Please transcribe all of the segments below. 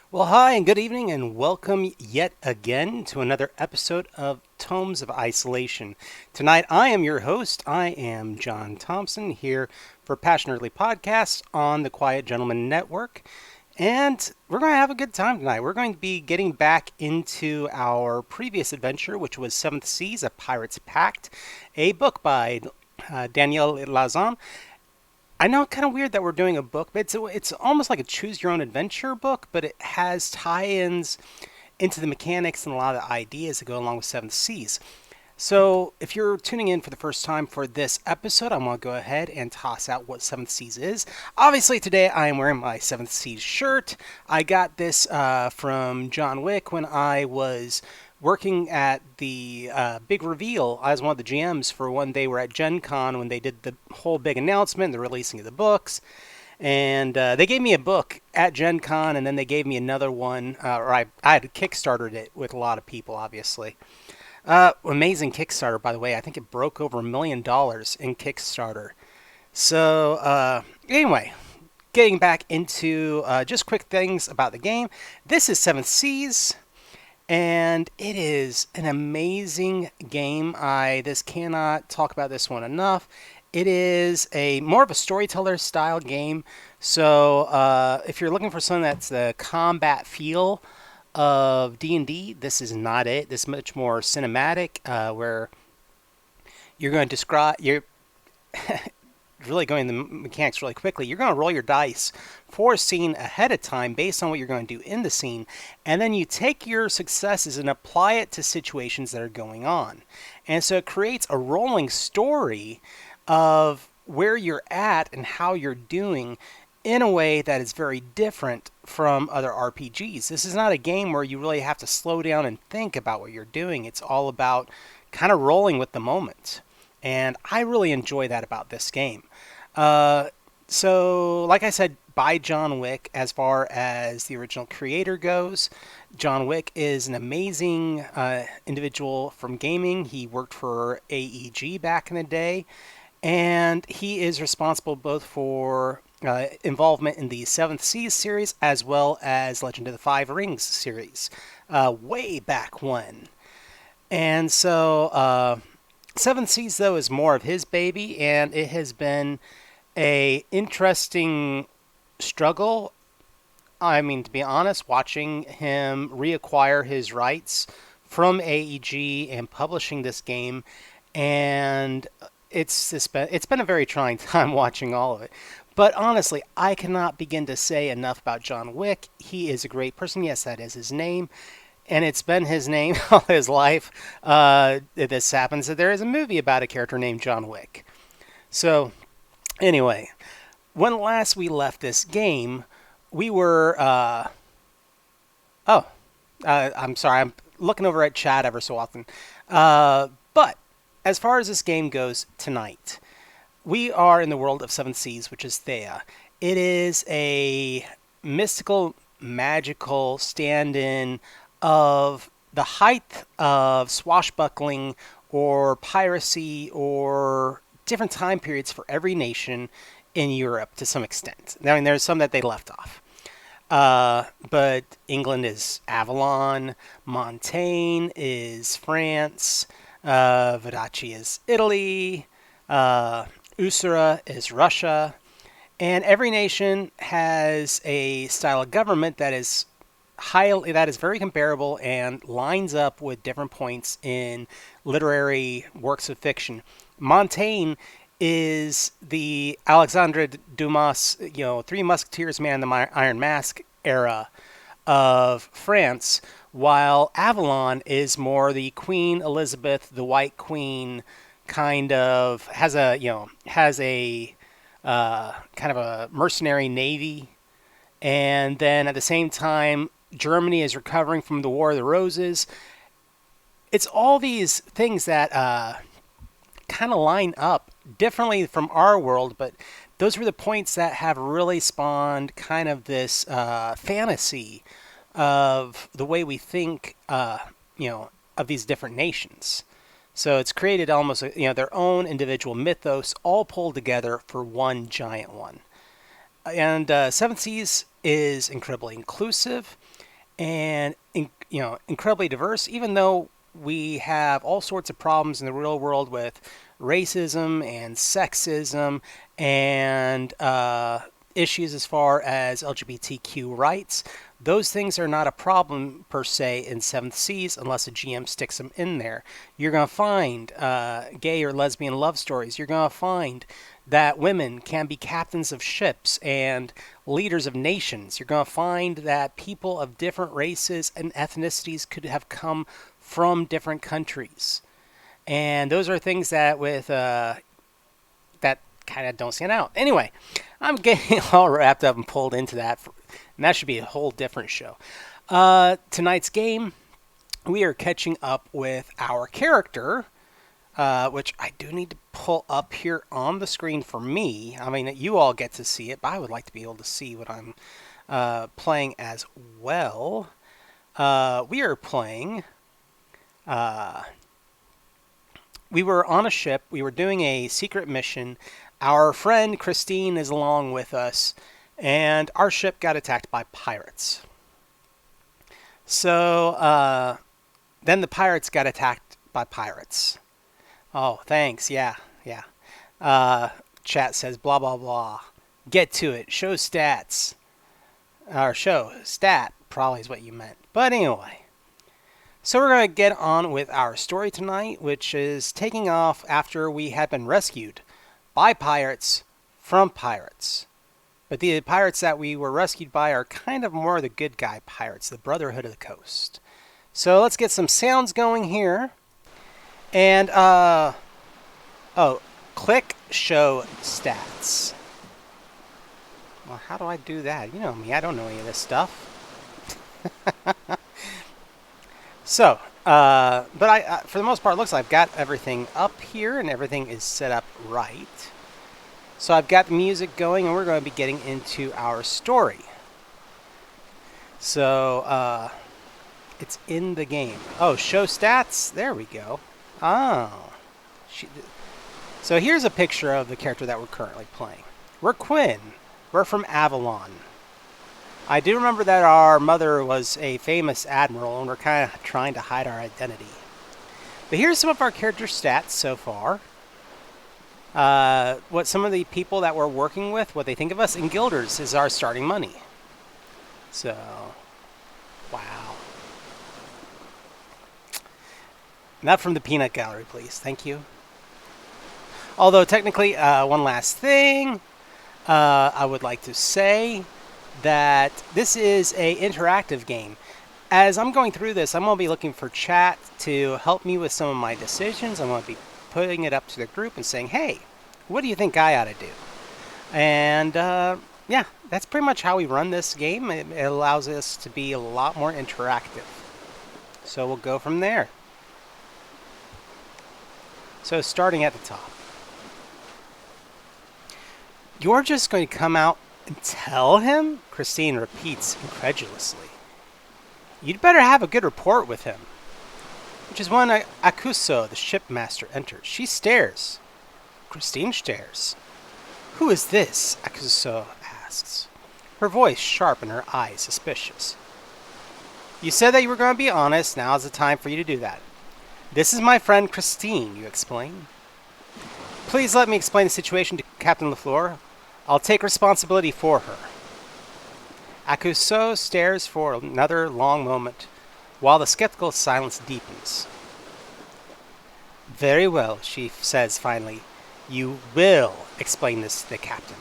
Well, hi, and good evening, and welcome yet again to another episode of Tomes of Isolation. Tonight, I am your host. I am John Thompson, here for Passionerdly Podcasts on the Quiett Gentleman Network. And we're going to have a good time tonight. We're going to be getting back into our previous adventure, which was Seventh Seas, A Pirate's Pact, a book by Danielle Lauzon. I know it's kind of weird that we're doing a book, but it's almost like a choose-your-own-adventure book, but it has tie-ins into the mechanics and a lot of the ideas that go along with Seventh Seas. So if you're tuning in for the first time for this episode, I'm going to go ahead and toss out what Seventh Seas is. Obviously, today I am wearing my Seventh Seas shirt. I got this from John Wick when I was working at the big reveal. I was one of the GMs for when they were at Gen Con when they did the whole big announcement, the releasing of the books. And they gave me a book at Gen Con, and then they gave me another one. I had Kickstarted it with a lot of people, obviously. Amazing Kickstarter, by the way. I think it broke over $1 million in Kickstarter. So, anyway, getting back into just quick things about the game. This is Seventh Seas. And it is an amazing game. I cannot talk about this one enough. It is more of a storyteller style game. So if you're looking for something that's the combat feel of D&D, this is not it. This is much more cinematic, where you're going to describe really going the mechanics really quickly. You're going to roll your dice for a scene ahead of time based on what you're going to do in the scene, and then you take your successes and apply it to situations that are going on. And so it creates a rolling story of where you're at and how you're doing in a way that is very different from other RPGs. This is not a game where you really have to slow down and think about what you're doing. It's all about kind of rolling with the moment. And I really enjoy that about this game. So, like I said, by John Wick, as far as the original creator goes, John Wick is an amazing individual from gaming. He worked for AEG back in the day, and he is responsible both for involvement in the Seventh Seas series as well as Legend of the Five Rings series, way back when. And so, Seven Seas though is more of his baby, and it has been a interesting struggle. I mean, to be honest, watching him reacquire his rights from AEG and publishing this game, and it's been a very trying time watching all of it. But honestly, I cannot begin to say enough about John Wick. He is a great person. Yes, that is his name, and it's been his name all his life. This happens that there is a movie about a character named John Wick. So anyway, when last we left this game, we were. I'm sorry, I'm looking over at chat ever so often. But as far as this game goes tonight, we are in the world of Seven Seas, which is Thea. It is a mystical, magical stand in of the height of swashbuckling or piracy or different time periods for every nation in Europe to some extent. I mean, there's some that they left off. But England is Avalon, Montaigne is France, Vadachi is Italy, Usura is Russia, and every nation has a style of government that is very comparable and lines up with different points in literary works of fiction. Montaigne is the Alexandre Dumas, Three Musketeers, Man in the Iron Mask era of France, while Avalon is more the Queen Elizabeth, the White Queen, kind of has a kind of a mercenary navy, and then at the same time, Germany is recovering from the War of the Roses. It's all these things that kind of line up differently from our world, but those were the points that have really spawned kind of this fantasy of the way we think, of these different nations. So it's created almost, their own individual mythos, all pulled together for one giant one. And Seven Seas is incredibly inclusive and, incredibly diverse, even though we have all sorts of problems in the real world with racism and sexism and issues as far as LGBTQ rights. Those things are not a problem per se in Seventh Seas unless a GM sticks them in there. You're going to find gay or lesbian love stories. You're going to find that women can be captains of ships and leaders of nations. You're going to find that people of different races and ethnicities could have come from different countries. And those are things that that kind of don't stand out. Anyway, I'm getting all wrapped up and pulled into that, and that should be a whole different show. Tonight's game, we are catching up with our character, which I do need to pull up here on the screen for me. I mean, you all get to see it, but I would like to be able to see what I'm playing as well. We are playing... we were on a ship. We were doing a secret mission. Our friend Christine is along with us, and our ship got attacked by pirates. So then the pirates got attacked by pirates. Oh, thanks. Yeah. Chat says blah, blah, blah. Get to it. Show stats. Or show stat probably is what you meant. But anyway. So we're going to get on with our story tonight, which is taking off after we had been rescued by pirates from pirates. But the pirates that we were rescued by are kind of more the good guy pirates, the Brotherhood of the Coast. So let's get some sounds going here. And, click show stats. Well, how do I do that? You know me, I don't know any of this stuff. So, but for the most part, it looks like I've got everything up here and everything is set up right. So I've got the music going, and we're going to be getting into our story. So, it's in the game. Oh, show stats. There we go. Oh. So here's a picture of the character that we're currently playing. We're Quinn. We're from Avalon. I do remember that our mother was a famous admiral, and we're kind of trying to hide our identity. But here's some of our character stats so far. What some of the people that we're working with, what they think of us, and Guilders is our starting money. So, wow. Not from the peanut gallery, please. Thank you. Although, technically, one last thing I would like to say that this is an interactive game. As I'm going through this, I'm going to be looking for chat to help me with some of my decisions. I'm going to be putting it up to the group and saying, hey, what do you think I ought to do? And, yeah, that's pretty much how we run this game. It allows us to be a lot more interactive. So we'll go from there. So starting at the top. You're just going to come out and tell him? Christine repeats incredulously. You'd better have a good report with him. Which is when Akuso, the shipmaster, enters. She stares. Christine stares. Who is this? Akuso asks. Her voice sharp and her eyes suspicious. You said that you were going to be honest. Now is the time for you to do that. This is my friend Christine, you explain. Please let me explain the situation to Captain LaFleur. I'll take responsibility for her. Akuso stares for another long moment, while the skeptical silence deepens. Very well, she says finally. You will explain this to the captain.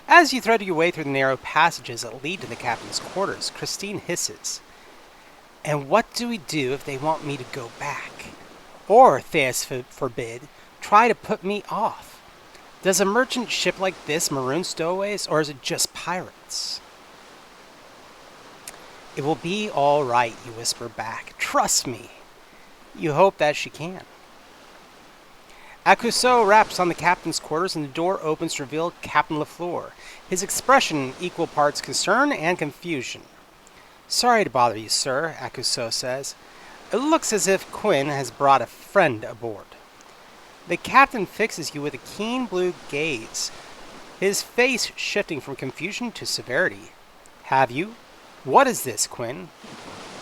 As you thread your way through the narrow passages that lead to the captain's quarters, Christine hisses. And what do we do if they want me to go back? Or, Theas forbid, try to put me off? Does a merchant ship like this maroon stowaways, or is it just pirates? It will be all right, you whisper back. Trust me. You hope that she can. Akuso raps on the captain's quarters, and the door opens to reveal Captain LaFleur, his expression equal parts concern and confusion. Sorry to bother you, sir, Akuso says. It looks as if Quinn has brought a friend aboard. The captain fixes you with a keen blue gaze, his face shifting from confusion to severity. Have you? What is this, Quinn?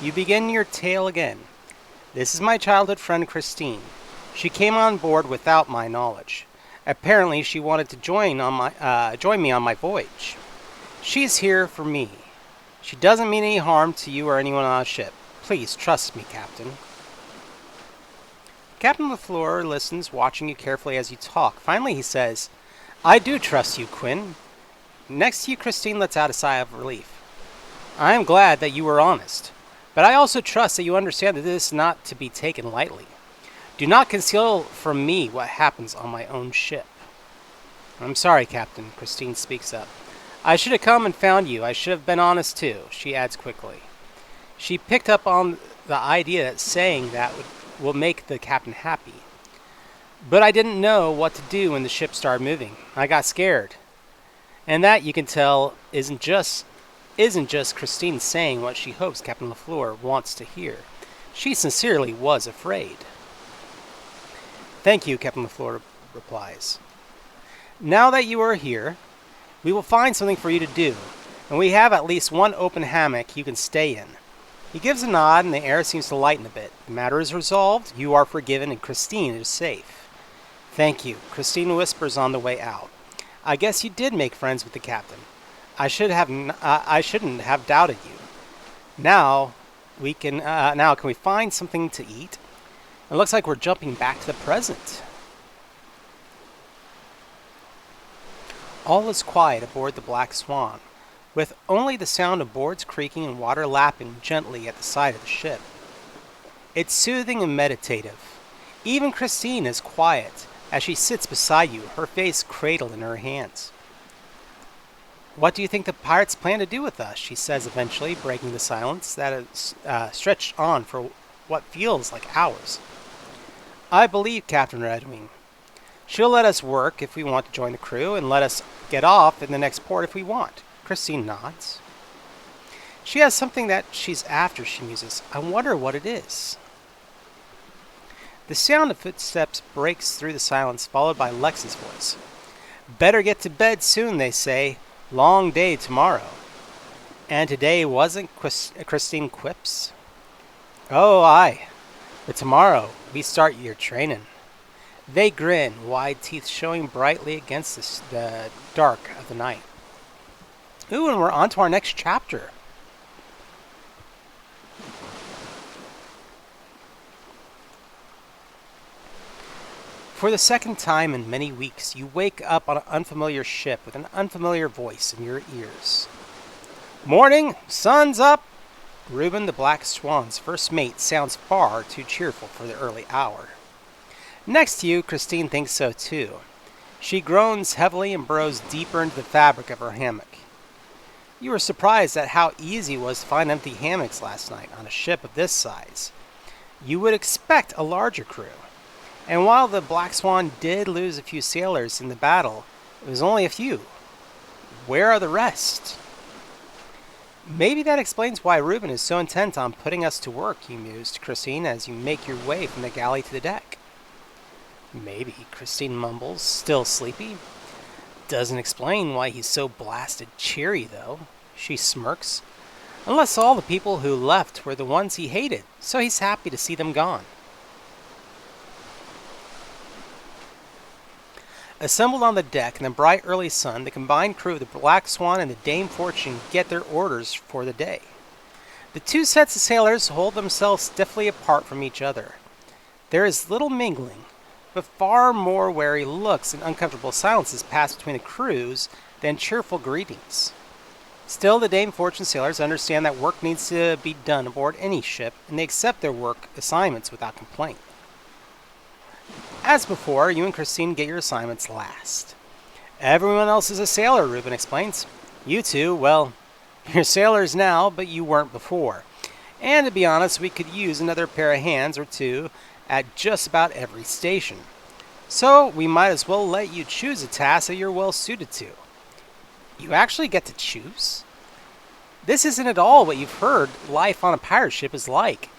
You begin your tale again. This is my childhood friend Christine. She came on board without my knowledge. Apparently, she wanted to join me on my voyage. She's here for me. She doesn't mean any harm to you or anyone on the ship. Please trust me, Captain. Captain LaFleur listens, watching you carefully as you talk. Finally, he says, I do trust you, Quinn. Next to you, Christine lets out a sigh of relief. I am glad that you were honest, but I also trust that you understand that this is not to be taken lightly. Do not conceal from me what happens on my own ship. I'm sorry, Captain, Christine speaks up. I should have come and found you. I should have been honest, too, she adds quickly. She picked up on the idea that saying that will make the captain happy. But I didn't know what to do when the ship started moving. I got scared. And that, you can tell, isn't just Christine saying what she hopes Captain LaFleur wants to hear. She sincerely was afraid. Thank you, Captain LaFleur replies. Now that you are here, we will find something for you to do, and we have at least one open hammock you can stay in. He gives a nod, and the air seems to lighten a bit. The matter is resolved, you are forgiven, and Christine is safe. Thank you, Christine whispers on the way out. I guess you did make friends with the captain. I shouldn't have doubted you. Now can we find something to eat? It looks like we're jumping back to the present. All is quiet aboard the Black Swan, with only the sound of boards creaking and water lapping gently at the side of the ship. It's soothing and meditative. Even Christine is quiet as she sits beside you, her face cradled in her hands. What do you think the pirates plan to do with us? She says eventually, breaking the silence that has stretched on for what feels like hours. I believe, Captain Redwing, She'll let us work if we want to join the crew and let us get off in the next port if we want. Christine nods. She has something that she's after, she muses. I wonder what it is. The sound of footsteps breaks through the silence, followed by Lex's voice. Better get to bed soon, they say. Long day tomorrow. And today wasn't, Christine quips. Oh, aye. But tomorrow we start your training. They grin, wide teeth showing brightly against the dark of the night. Ooh, and we're on to our next chapter. For the second time in many weeks, you wake up on an unfamiliar ship with an unfamiliar voice in your ears. Morning, sun's up! Reuben the Black Swan's first mate sounds far too cheerful for the early hour. Next to you, Christine thinks so too. She groans heavily and burrows deeper into the fabric of her hammock. You were surprised at how easy it was to find empty hammocks last night on a ship of this size. You would expect a larger crew. And while the Black Swan did lose a few sailors in the battle, it was only a few. Where are the rest? Maybe that explains why Reuben is so intent on putting us to work, you mused, Christine, as you make your way from the galley to the deck. Maybe, Christine mumbles, still sleepy. Doesn't explain why he's so blasted cheery, though. She smirks. Unless all the people who left were the ones he hated, so he's happy to see them gone. Assembled on the deck in the bright early sun, the combined crew of the Black Swan and the Dame Fortune get their orders for the day. The two sets of sailors hold themselves stiffly apart from each other. There is little mingling, but far more wary looks and uncomfortable silences pass between the crews than cheerful greetings. Still, the Dame Fortune sailors understand that work needs to be done aboard any ship, and they accept their work assignments without complaint. As before, you and Christine get your assignments last. Everyone else is a sailor, Reuben explains. You two, well, you're sailors now, but you weren't before. And to be honest, we could use another pair of hands or two at just about every station. So we might as well let you choose a task that you're well suited to. You actually get to choose? This isn't at all what you've heard life on a pirate ship is like,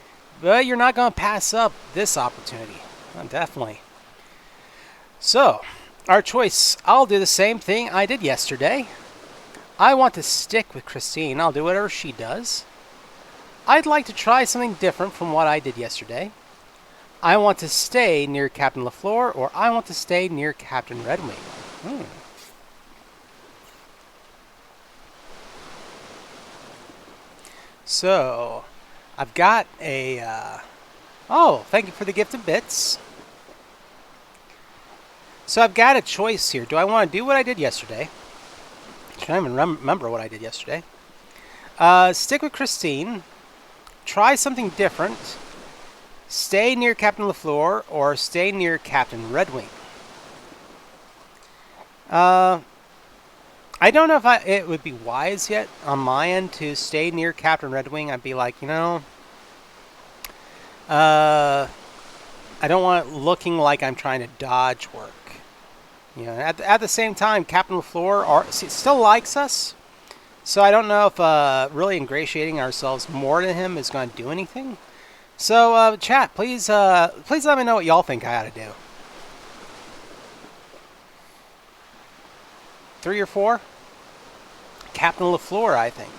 but you're not going to pass up this opportunity. Definitely. So, our choice. I'll do the same thing I did yesterday. I want to stick with Christine. I'll do whatever she does. I'd like to try something different from what I did yesterday. I want to stay near Captain LaFleur, or I want to stay near Captain Redwing. So, I've got a... Oh, thank you for the gift of bits. So I've got a choice here. Do I want to do what I did yesterday? I can't even remember what I did yesterday. Stick with Christine. Try something different. Stay near Captain LaFleur or stay near Captain Redwing. I don't know if it would be wise yet on my end to stay near Captain Redwing. I'd be like, I don't want it looking like I'm trying to dodge work. At the same time, Captain LaFleur still likes us, so I don't know if really ingratiating ourselves more to him is going to do anything. So, chat, please let me know what y'all think I ought to do. 3 or 4? Captain LaFleur, I think.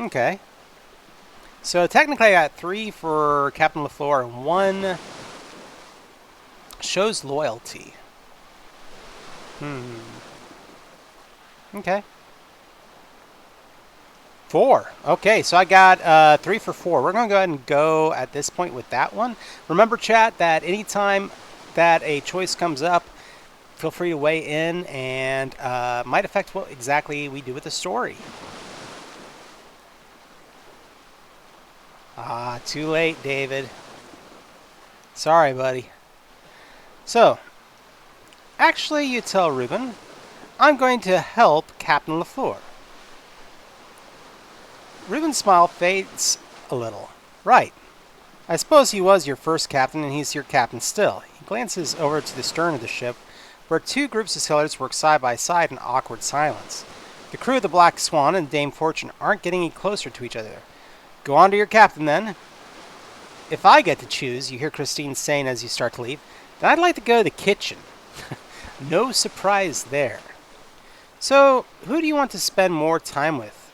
Okay. So technically I got 3 for Captain LaFleur and 1 shows loyalty. Okay. 4. Okay, so I got 3 for 4. We're going to go ahead and go at this point with that one. Remember, chat, that anytime that a choice comes up, feel free to weigh in and might affect what exactly we do with the story. Too late, David. Sorry, buddy. So, actually, you tell Reuben, I'm going to help Captain LaFleur. Reuben's smile fades a little. Right. I suppose he was your first captain, and he's your captain still. He glances over to the stern of the ship, where two groups of sailors work side by side in awkward silence. The crew of the Black Swan and Dame Fortune aren't getting any closer to each other. Go on to your captain, then. If I get to choose, you hear Christine saying as you start to leave, then I'd like to go to the kitchen. No surprise there. So, who do you want to spend more time with?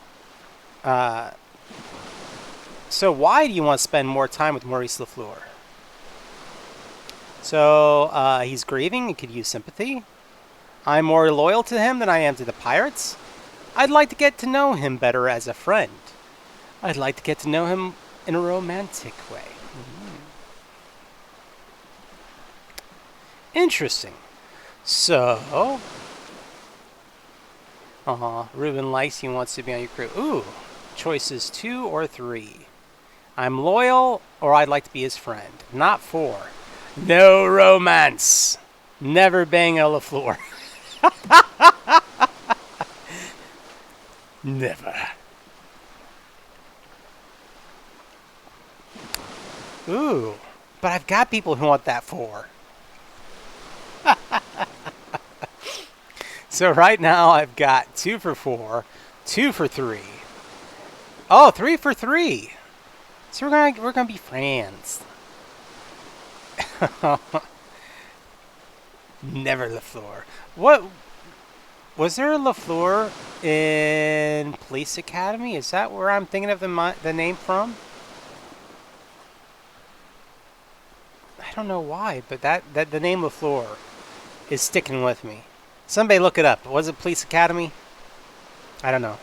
So why do you want to spend more time with Maurice Lafleur? So, he's grieving and could use sympathy. I'm more loyal to him than I am to the pirates. I'd like to get to know him better as a friend. I'd like to get to know him in a romantic way. Interesting. So, Reuben likes he wants to be on your crew. Ooh, choices 2 or 3. I'm loyal, or I'd like to be his friend. Not 4. No romance. Never bang a Lafleur. Never. Ooh, but I've got people who want that 4. So right now I've got 2 for 4, 2 for 3. Oh, 3 for 3. So we're gonna be friends. Never Lafleur. What was there a Lafleur in Police Academy? Is that where I'm thinking of the name from? I don't know why, but that the name Lafleur is sticking with me. Somebody look it up. Was it Police Academy? I don't know.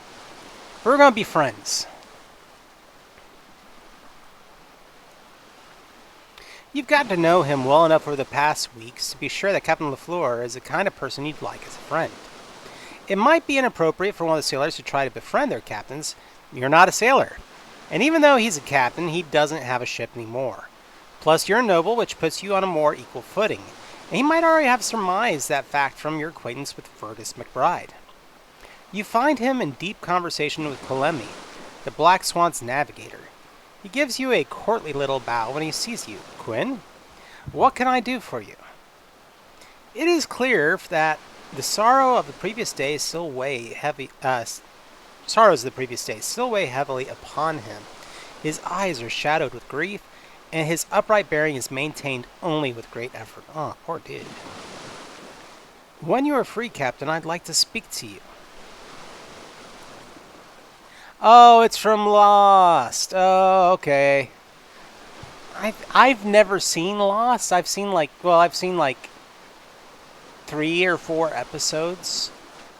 We're gonna be friends. You've gotten to know him well enough over the past weeks to be sure that Captain Lafleur is the kind of person you'd like as a friend. It might be inappropriate for one of the sailors to try to befriend their captains. You're not a sailor. And even though he's a captain, he doesn't have a ship anymore. Plus, you're a noble, which puts you on a more equal footing. And he might already have surmised that fact from your acquaintance with Fergus McBride. You find him in deep conversation with Polemy, the Black Swan's navigator. He gives you a courtly little bow when he sees you. Quinn, what can I do for you? It is clear that the sorrows of the previous day still weigh heavily upon him. His eyes are shadowed with grief, and his upright bearing is maintained only with great effort. Oh, poor dude. When you are free, Captain, I'd like to speak to you. Oh, it's from Lost. Oh, okay. I've never seen Lost. I've seen like 3 or 4 episodes.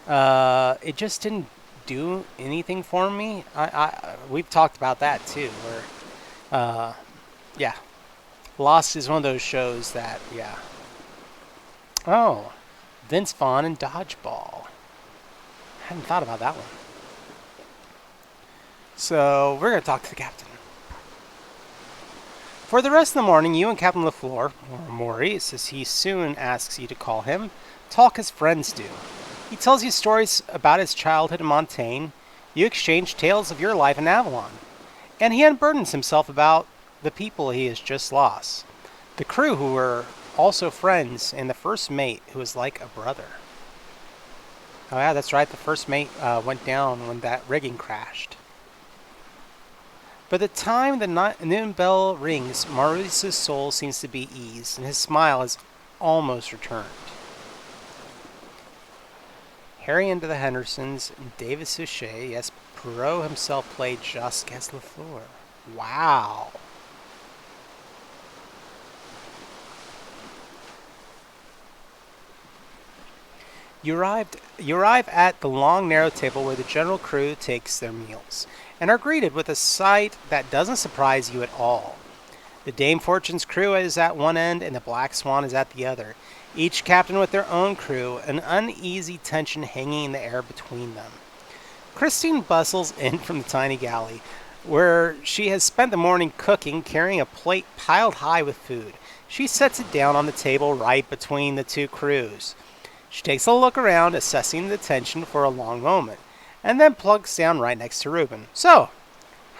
It just didn't do anything for me. We've talked about that too. Where, yeah, Lost is one of those shows that, yeah. Oh, Vince Vaughn and Dodgeball. I hadn't thought about that one. So, we're going to talk to the captain. For the rest of the morning, you and Captain Lafleur, or Maurice, as he soon asks you to call him, talk as friends do. He tells you stories about his childhood in Montaigne. You exchange tales of your life in Avalon. And he unburdens himself about the people he has just lost. The crew who were also friends, and the first mate who was like a brother. Oh yeah, that's right, the first mate went down when that rigging crashed. By the time the noon bell rings, Maurice's soul seems to be eased, and his smile has almost returned. Harry and the Hendersons, David Suchet, yes, Perrault himself played Jacques Lafleur. Wow. You arrive at the long, narrow table where the general crew takes their meals, and are greeted with a sight that doesn't surprise you at all. The Dame Fortune's crew is at one end, and the Black Swan is at the other, each captain with their own crew, an uneasy tension hanging in the air between them. Christine bustles in from the tiny galley, where she has spent the morning cooking, carrying a plate piled high with food. She sets it down on the table right between the two crews. She takes a look around, assessing the tension for a long moment, and then plugs down right next to Reuben. So,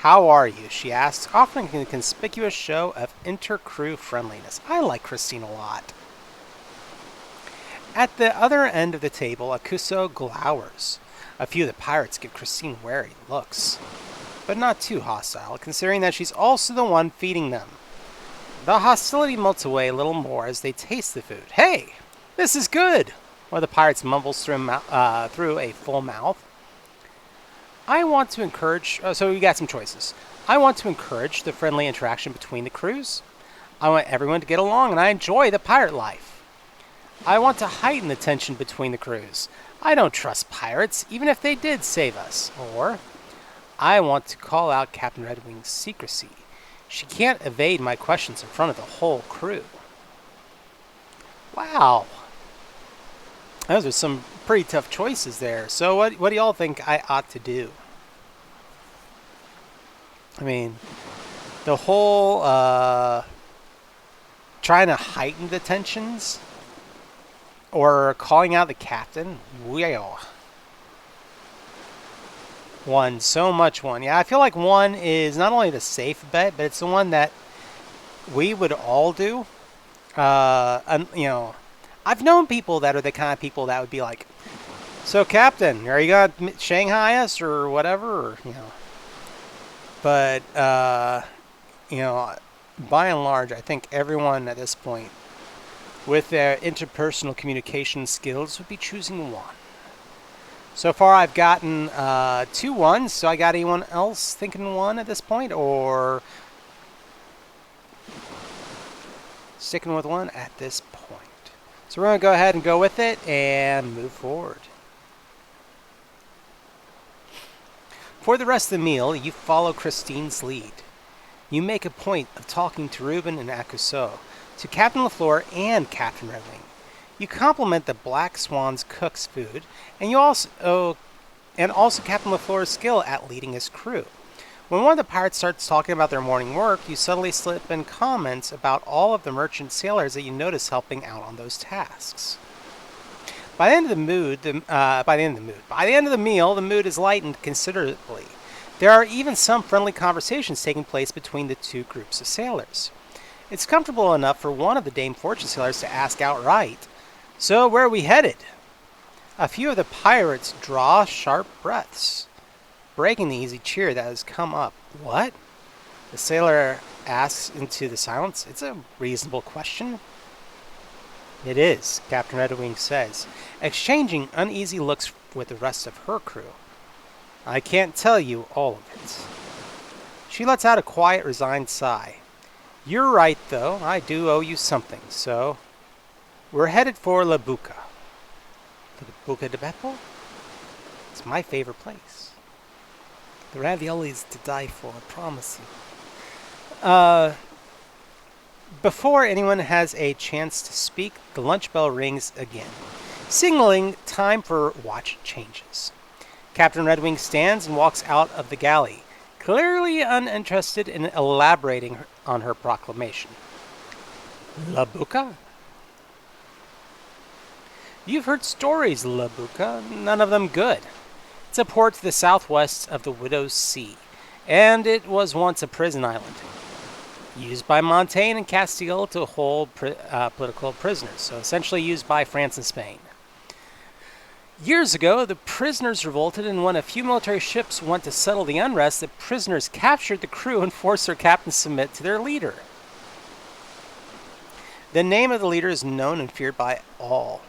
How are you? She asks, offering a conspicuous show of inter-crew friendliness. I like Christine a lot. At the other end of the table, Akuso glowers. A few of the pirates give Christine wary looks, but not too hostile, considering that she's also the one feeding them. The hostility melts away a little more as they taste the food. Hey, this is good! One of the pirates mumbles through a full mouth. I want to encourage... so we got some choices. I want to encourage the friendly interaction between the crews. I want everyone to get along, and I enjoy the pirate life. I want to heighten the tension between the crews. I don't trust pirates, even if they did save us. Or, I want to call out Captain Redwing's secrecy. She can't evade my questions in front of the whole crew. Wow. Those are some pretty tough choices there. So what do y'all think I ought to do? I mean, the whole trying to heighten the tensions or calling out the captain? Well, one, so much one. Yeah, I feel like one is not only the safe bet, but it's the one that we would all do. And, you know, I've known people that are the kind of people that would be like, so Captain, are you going to Shanghai us or whatever? Or, you know. But, you know, by and large, I think everyone at this point with their interpersonal communication skills would be choosing one. So far, I've gotten 2 ones. So I got anyone else thinking one at this point, or sticking with one at this point? So we're going to go ahead and go with it and move forward. For the rest of the meal, you follow Christine's lead. You make a point of talking to Reuben and Akuso, to Captain LaFleur and Captain Redwing. You compliment the Black Swan's cook's food, and you also Captain LaFleur's skill at leading his crew. When one of the pirates starts talking about their morning work, you subtly slip in comments about all of the merchant sailors that you notice helping out on those tasks. By the end of the meal, the mood is lightened considerably. There are even some friendly conversations taking place between the 2 groups of sailors. It's comfortable enough for one of the Dame Fortune sailors to ask outright, "So where are we headed?" A few of the pirates draw sharp breaths, breaking the easy cheer that has come up. "What?" The sailor asks into the silence. "It's a reasonable question." "It is," Captain Redwing says, exchanging uneasy looks with the rest of her crew. "I can't tell you all of it." She lets out a quiet, resigned sigh. "You're right, though. I do owe you something, so we're headed for La Buca." La Buca de Beppo? It's my favorite place. The raviolis to die for, I promise you. Before anyone has a chance to speak, the lunch bell rings again, signaling time for watch changes. Captain Redwing stands and walks out of the galley, clearly uninterested in elaborating on her proclamation. La Buca? You've heard stories, La Buca, none of them good. It's a port to the southwest of the Widow's Sea, and it was once a prison island, used by Montaigne and Castile to hold political prisoners, so essentially used by France and Spain. Years ago, the prisoners revolted, and when a few military ships went to settle the unrest, the prisoners captured the crew and forced their captain to submit to their leader. The name of the leader is known and feared by all,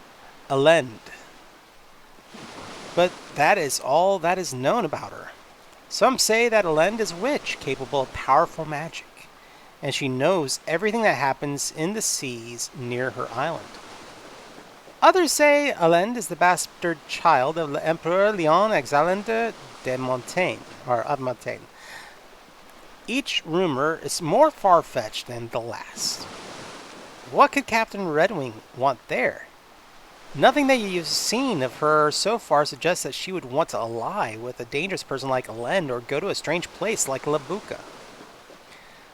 Allende. But that is all that is known about her. Some say that Allende is a witch capable of powerful magic, and she knows everything that happens in the seas near her island. Others say Allende is the bastard child of the Emperor Leon Alexandre de Montaigne, or of Montaigne. Each rumor is more far-fetched than the last. What could Captain Redwing want there? Nothing that you've seen of her so far suggests that she would want to ally with a dangerous person like Allende or go to a strange place like La Buca.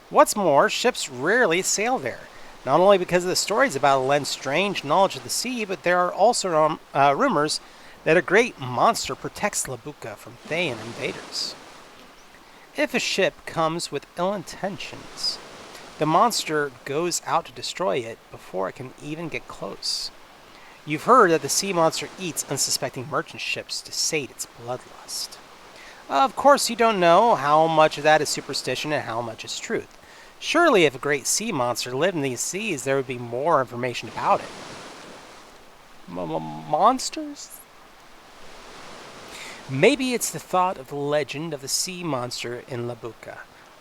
What's more, ships rarely sail there, not only because of the stories about Allende's strange knowledge of the sea, but there are also rumors that a great monster protects La Buca from Thayan invaders. If a ship comes with ill intentions, the monster goes out to destroy it before it can even get close. You've heard that the sea monster eats unsuspecting merchant ships to sate its bloodlust. Of course, you don't know how much of that is superstition and how much is truth. Surely, if a great sea monster lived in these seas, there would be more information about it. Monsters? Maybe it's the thought of the legend of the sea monster in La Buca,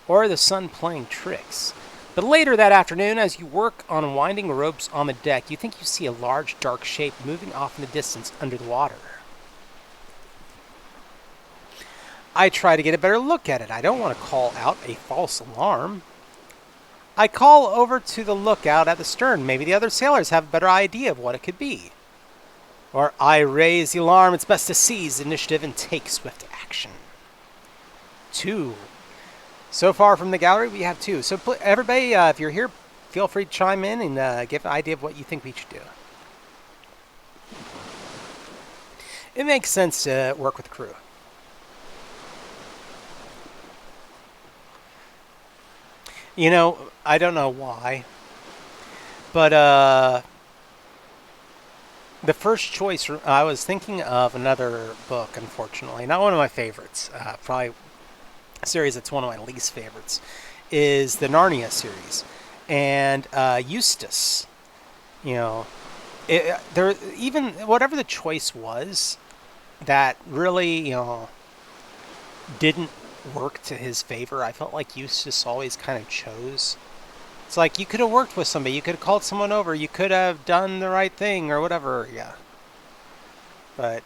or the sun playing tricks. But later that afternoon, as you work on winding ropes on the deck, you think you see a large dark shape moving off in the distance under the water. I try to get a better look at it. I don't want to call out a false alarm. I call over to the lookout at the stern. Maybe the other sailors have a better idea of what it could be. Or I raise the alarm. It's best to seize the initiative and take swift action. 2. So far from the gallery, we have 2. So everybody, if you're here, feel free to chime in and give an idea of what you think we should do. It makes sense to work with crew. You know, I don't know why, but the first choice, I was thinking of another book, unfortunately. Not one of my favorites. Probably a series that's one of my least favorites is the Narnia series. And Eustace, you know, there even whatever the choice was that really, you know, didn't work to his favor. I felt like Eustace always kind of chose. It's like you could have worked with somebody, you could have called someone over, you could have done the right thing or whatever, yeah. But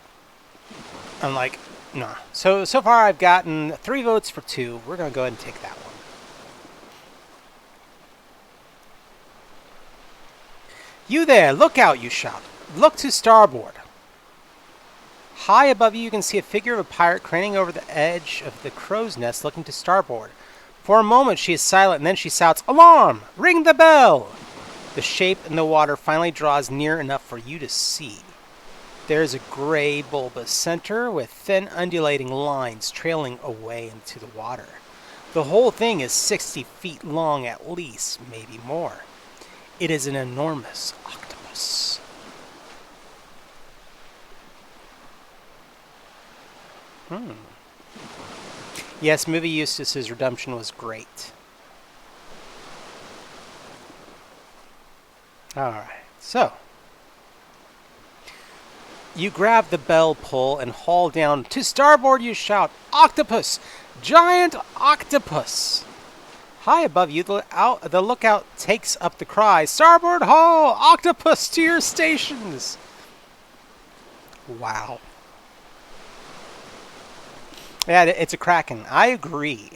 I'm like, nah. So far I've gotten 3 votes for 2. We're gonna go ahead and take that one. You there, look out, you shout. Look to starboard. High above you can see a figure of a pirate craning over the edge of the crow's nest looking to starboard. For a moment she is silent and then she shouts, "Alarm! Ring the bell!" The shape in the water finally draws near enough for you to see. There is a gray bulbous center with thin undulating lines trailing away into the water. The whole thing is 60 feet long at least, maybe more. It is an enormous octopus. Yes, movie Eustace's redemption was great. Alright, so you grab the bell pull and haul down. To starboard you shout, "Octopus! Giant octopus!" High above you, the lookout takes up the cry, "Starboard haul! Octopus to your stations!" Wow. Yeah, it's a kraken. I agree.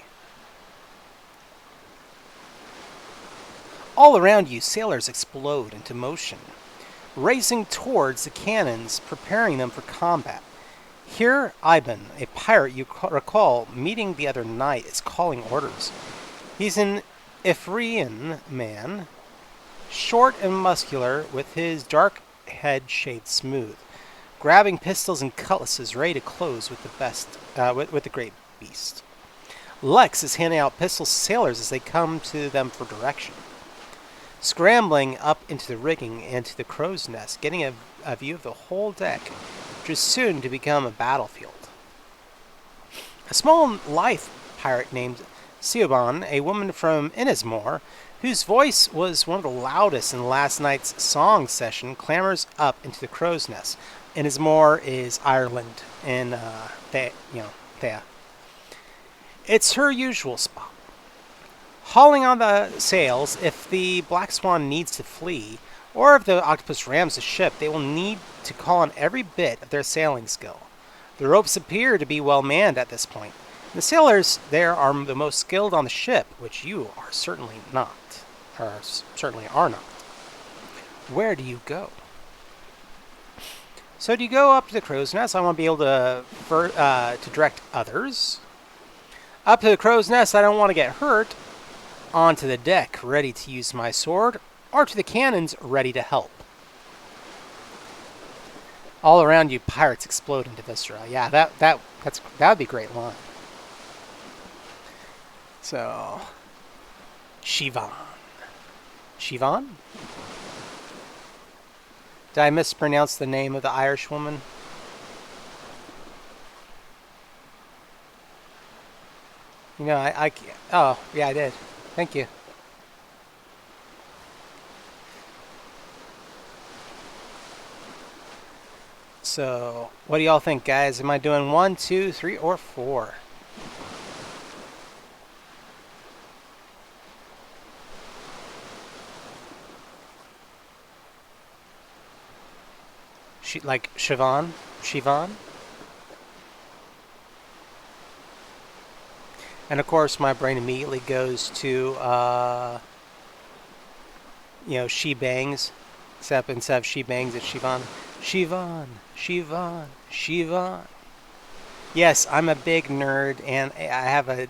All around you, sailors explode into motion, racing towards the cannons, preparing them for combat. Here, Ivan, a pirate you recall meeting the other night, is calling orders. He's an Ephraim man, short and muscular, with his dark head shaved smooth, grabbing pistols and cutlasses ready to close with the great beast. Lex is handing out pistols to sailors as they come to them for direction. Scrambling up into the rigging and to the crow's nest, getting a view of the whole deck, which is soon to become a battlefield. A small life pirate named Siobhan, a woman from Innismore, whose voice was one of the loudest in last night's song session, clambers up into the crow's nest. Innismore is Ireland, and there. It's her usual spot. Hauling on the sails, if the Black Swan needs to flee, or if the octopus rams the ship, they will need to call on every bit of their sailing skill. The ropes appear to be well manned at this point. The sailors there are the most skilled on the ship, which you are certainly not. Where do you go? So do you go up to the crow's nest? I want to be able to direct others. Up to the crow's nest, I don't want to get hurt. Onto the deck, ready to use my sword, or to the cannons, ready to help. All around you, pirates explode into viscera. Yeah, that would be a great line. So, Sivan. Sivan? Did I mispronounce the name of the Irish woman? You know, I oh, yeah, I did. Thank you. So, what do y'all think, guys? Am I doing 1, 2, 3, or 4? Like Sivan? Sivan? And of course, my brain immediately goes to, she bangs. Except instead of she bangs, it's Sivan. Sivan, Sivan, Sivan. Yes, I'm a big nerd, and I have a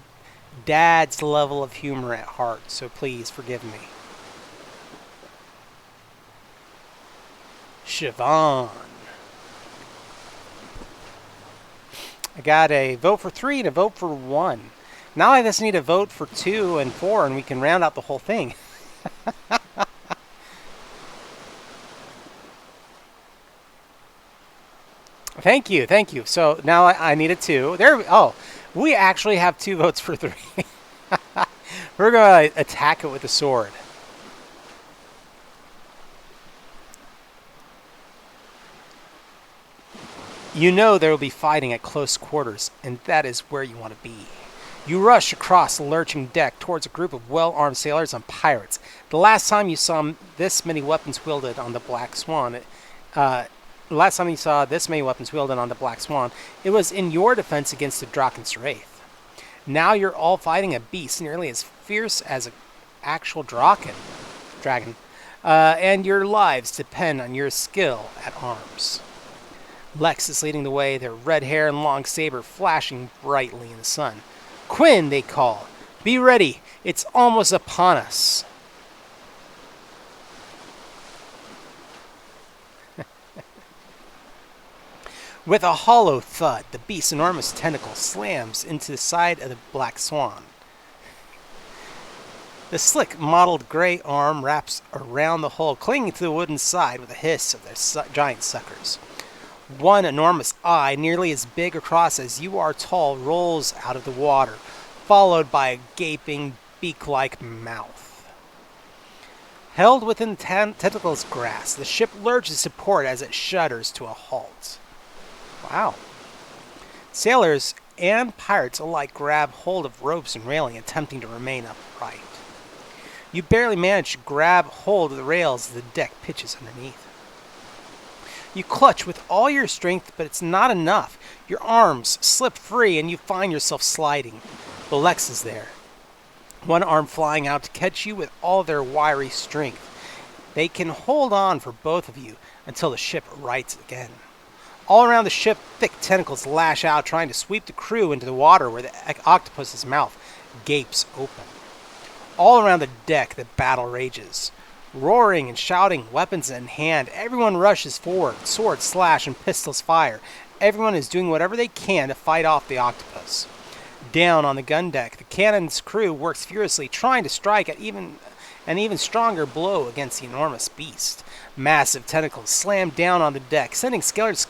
dad's level of humor at heart, so please forgive me. Sivan. I got a vote for 3 and a vote for 1. Now I just need a vote for 2 and 4, and we can round out the whole thing. Thank you, thank you. So now I need a 2. We actually have 2 votes for 3. We're going to attack it with the sword. You know there will be fighting at close quarters, and that is where you want to be. You rush across the lurching deck towards a group of well-armed sailors and pirates. The last time you saw this many weapons wielded on the Black Swan, it was in your defense against the Draken's Wraith. Now you're all fighting a beast nearly as fierce as an actual dragon, and your lives depend on your skill at arms. Lex is leading the way, their red hair and long saber flashing brightly in the sun. Quinn, they call. Be ready. It's almost upon us. With a hollow thud, the beast's enormous tentacle slams into the side of the Black Swan. The slick, mottled gray arm wraps around the hull, clinging to the wooden side with a hiss of their giant suckers. One enormous eye, nearly as big across as you are tall, rolls out of the water, followed by a gaping, beak-like mouth. Held within the tentacle's grasp, the ship lurches support as it shudders to a halt. Wow. Sailors and pirates alike grab hold of ropes and railing, attempting to remain upright. You barely manage to grab hold of the rails as the deck pitches underneath. You clutch with all your strength, but it's not enough. Your arms slip free and you find yourself sliding. But Lex is there, one arm flying out to catch you with all their wiry strength. They can hold on for both of you until the ship rights again. All around the ship, thick tentacles lash out, trying to sweep the crew into the water where the octopus's mouth gapes open. All around the deck, the battle rages. Roaring and shouting, weapons in hand, everyone rushes forward, swords slash and pistols fire. Everyone is doing whatever they can to fight off the octopus. Down on the gun deck, the cannon's crew works furiously, trying to strike at an even stronger blow against the enormous beast. Massive tentacles slam down on the deck, sending sailors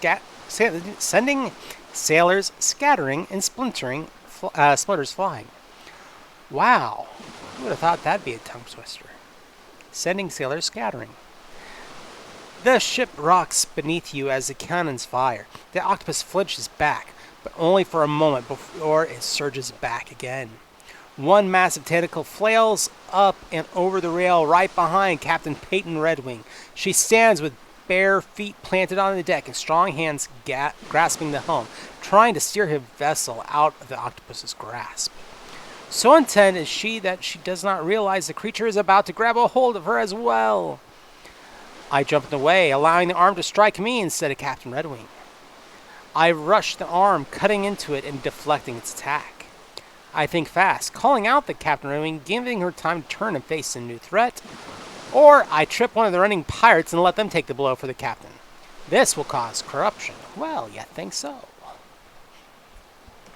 scattering and splinters flying. Wow, who would have thought that'd be a tongue twister? Sending sailors scattering. The ship rocks beneath you as the cannons fire. The octopus flinches back, but only for a moment before it surges back again. One massive tentacle flails up and over the rail right behind Captain Peyton Redwing. She stands with bare feet planted on the deck and strong hands grasping the helm, trying to steer her vessel out of the octopus's grasp. So intent is she that she does not realize the creature is about to grab a hold of her as well. I jump in the way, allowing the arm to strike me instead of Captain Redwing. I rush the arm, cutting into it and deflecting its attack. I think fast, calling out the Captain Redwing, giving her time to turn and face a new threat. Or I trip one of the running pirates and let them take the blow for the captain. This will cause corruption. Well, you think so.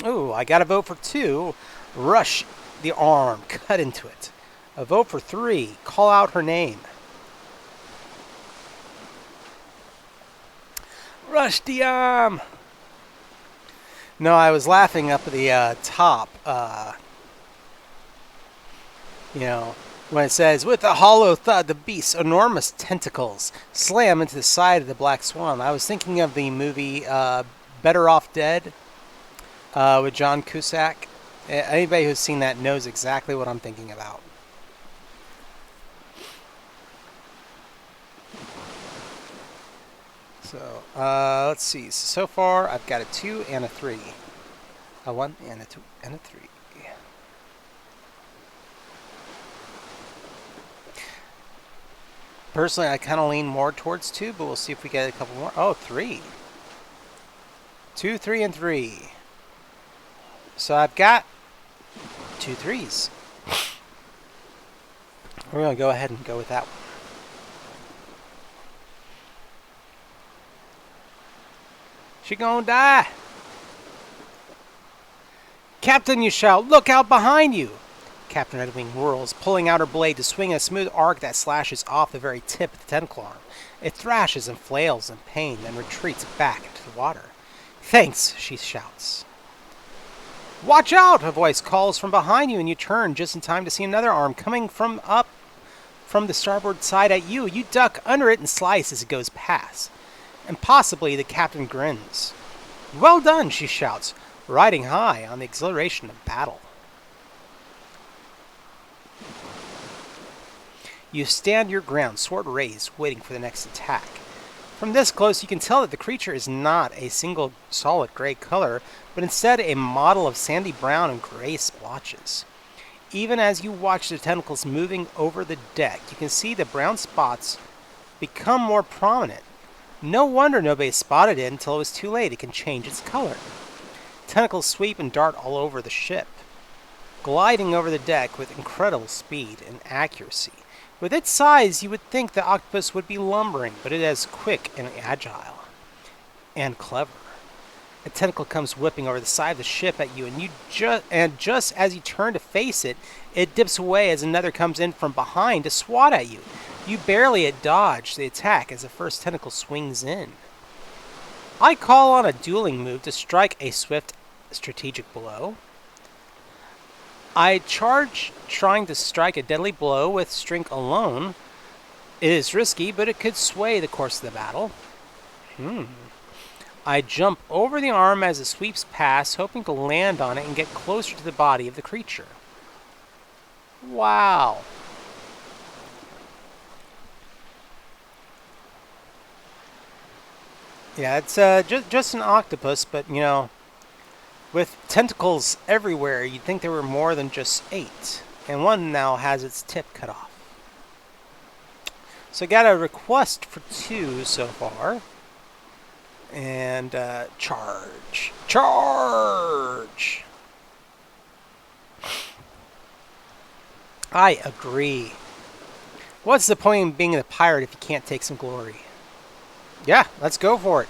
Ooh, I got a vote for 2. Rush the arm, cut into it. A vote for 3. Call out her name. Rush the arm! No, I was laughing up at the top. When it says, with a hollow thud, the beast's enormous tentacles slam into the side of the Black Swan. I was thinking of the movie Better Off Dead with John Cusack. Anybody who's seen that knows exactly what I'm thinking about. So, let's see. So far, I've got a 2 and a 3. A 1 and a 2 and a 3. Personally, I kind of lean more towards 2, but we'll see if we get a couple more. Oh, 3. 2, 3, and 3. So I've got 2 3s. We're going to go ahead and go with that one. She gonna die. Captain, you shout, look out behind you. Captain Redwing whirls, pulling out her blade to swing a smooth arc that slashes off the very tip of the tentacle arm. It thrashes and flails in pain, then retreats back into the water. Thanks, she shouts. Watch out, a voice calls from behind you, and you turn just in time to see another arm coming from the starboard side at you. You duck under it and slice as it goes past. And possibly the captain grins. Well done, she shouts, riding high on the exhilaration of battle. You stand your ground, sword raised, waiting for the next attack. From this close, you can tell that the creature is not a single solid gray color, but instead a model of sandy brown and gray splotches. Even as you watch the tentacles moving over the deck, you can see the brown spots become more prominent. No wonder nobody spotted it until it was too late. It can change its color. Tentacles sweep and dart all over the ship, gliding over the deck with incredible speed and accuracy. With its size, you would think the octopus would be lumbering, but it is quick and agile and clever. A tentacle comes whipping over the side of the ship at you, and just as you turn to face it, it dips away as another comes in from behind to swat at you. You barely dodge the attack as the first tentacle swings in. I call on a dueling move to strike a swift strategic blow. I charge trying to strike a deadly blow with strength alone. It is risky, but it could sway the course of the battle. I jump over the arm as it sweeps past, hoping to land on it and get closer to the body of the creature. Wow. Yeah, it's just an octopus, but, with tentacles everywhere, you'd think there were more than just 8. And one now has its tip cut off. So I got a request for 2 so far. And, charge. Charge! I agree. What's the point in being a pirate if you can't take some glory? Yeah, let's go for it.